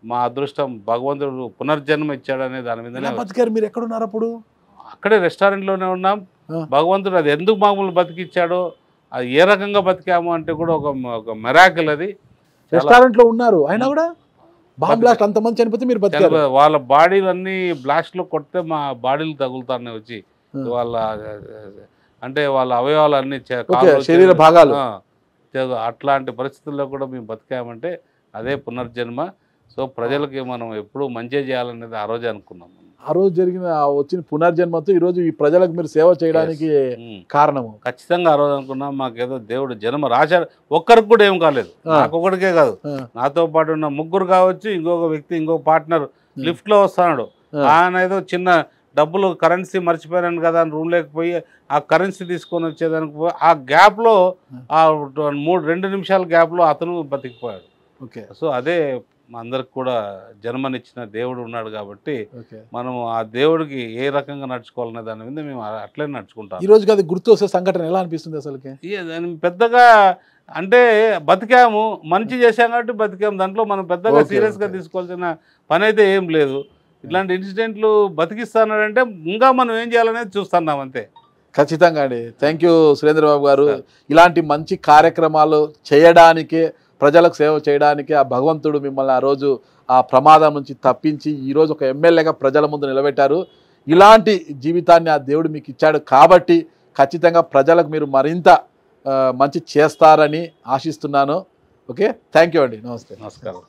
మా అదృష్టం, భగవంతుడు పునర్జన్మ ఇచ్చాడనే దాని మీద బతికారు. మీరు ఎక్కడున్నారు అప్పుడు? అక్కడే రెస్టారెంట్లోనే ఉన్నాం. భగవంతుడు అది ఎందుకు మామూలు బతికిచ్చాడో, అది ఏ రకంగా బతికాము అంటే కూడా ఒక మెరాకిల్. అది రెస్టారెంట్లో ఉన్నారు, అయినా కూడా బాంబ్ బ్లాస్ట్ అంతమంది చనిపోతే మీరు బతికారు. వాళ్ళ బాడీలన్నీ బ్లాస్ట్లో కొడితే మా బాడీలు తగులుతానే వచ్చి వాళ్ళ అవయవాలన్నీ శరీర భాగాలు. అట్లాంటి పరిస్థితుల్లో కూడా మేము బతికామంటే అదే పునర్జన్మ. సో ప్రజలకి మనం ఎప్పుడూ మంచి చేయాలనేది ఆ రోజే అనుకున్నాం. ఆ రోజు వచ్చిన పునర్జన్మతో ఈ రోజు ఈ ప్రజలకు మీరు సేవ చేయడానికి కారణము. ఖచ్చితంగా ఆ రోజు అనుకున్నాం, మాకేదో దేవుడు జన్మ రాశాడు. ఒక్కరికి కూడా ఏం కాలేదు, నాకొక్కడికే కాదు, నాతో పాటు ఉన్న ముగ్గురు కావచ్చు, ఇంకొక వ్యక్తి, ఇంకొక పార్ట్నర్ లిఫ్ట్ లో వస్తున్నాడు. ఆయన ఏదో చిన్న డబ్బులు కరెన్సీ మర్చిపోయాను కదా అని రూమ్ లేకపోయి ఆ కరెన్సీ తీసుకొని వచ్చేదానికి పోయి ఆ గ్యాప్లో, ఆ 2 నిమిషాల గ్యాప్లో అతను బతికిపోయాడు. ఓకే, సో అదే మా అందరికి కూడా జన్మనిచ్చిన దేవుడు ఉన్నాడు కాబట్టి ఓకే. మనము ఆ దేవుడికి ఏ రకంగా నడుచుకోవాలనే దాని మీద మేము అట్లే నడుచుకుంటాం. ఈ రోజుకి అది గుర్తు వస్తే సంఘటన ఎలా అనిపిస్తుంది అసలుకి? దాని పెద్దగా అంటే బతికాము, మంచి చేశాం కాబట్టి బతికాము, దాంట్లో మనం పెద్దగా ఓకే, సీరియస్గా ఓకే. తీసుకోవాల్సిన పని అయితే ఏం లేదు. ఇట్లాంటి ఇన్సిడెంట్లు బతికిస్తున్నాడంటే ఇంకా మనం ఏం చేయాలనేది చూస్తున్నాం అంతే. ఖచ్చితంగా అండి. థ్యాంక్ యూ సురేంద్ర బాబు గారు. ఇలాంటి మంచి కార్యక్రమాలు చేయడానికే, ప్రజలకు సేవ చేయడానికే ఆ భగవంతుడు మిమ్మల్ని ఆ రోజు ఆ ప్రమాదం నుంచి తప్పించి ఈరోజు ఒక ఎమ్మెల్యేగా ప్రజల ముందు నిలబెట్టారు. ఇలాంటి జీవితాన్ని ఆ దేవుడు మీకు ఇచ్చాడు కాబట్టి ఖచ్చితంగా ప్రజలకు మీరు మరింత మంచి చేస్తారని ఆశిస్తున్నాను. ఓకే, థ్యాంక్ యూ అండి. నమస్తే. నమస్కారం.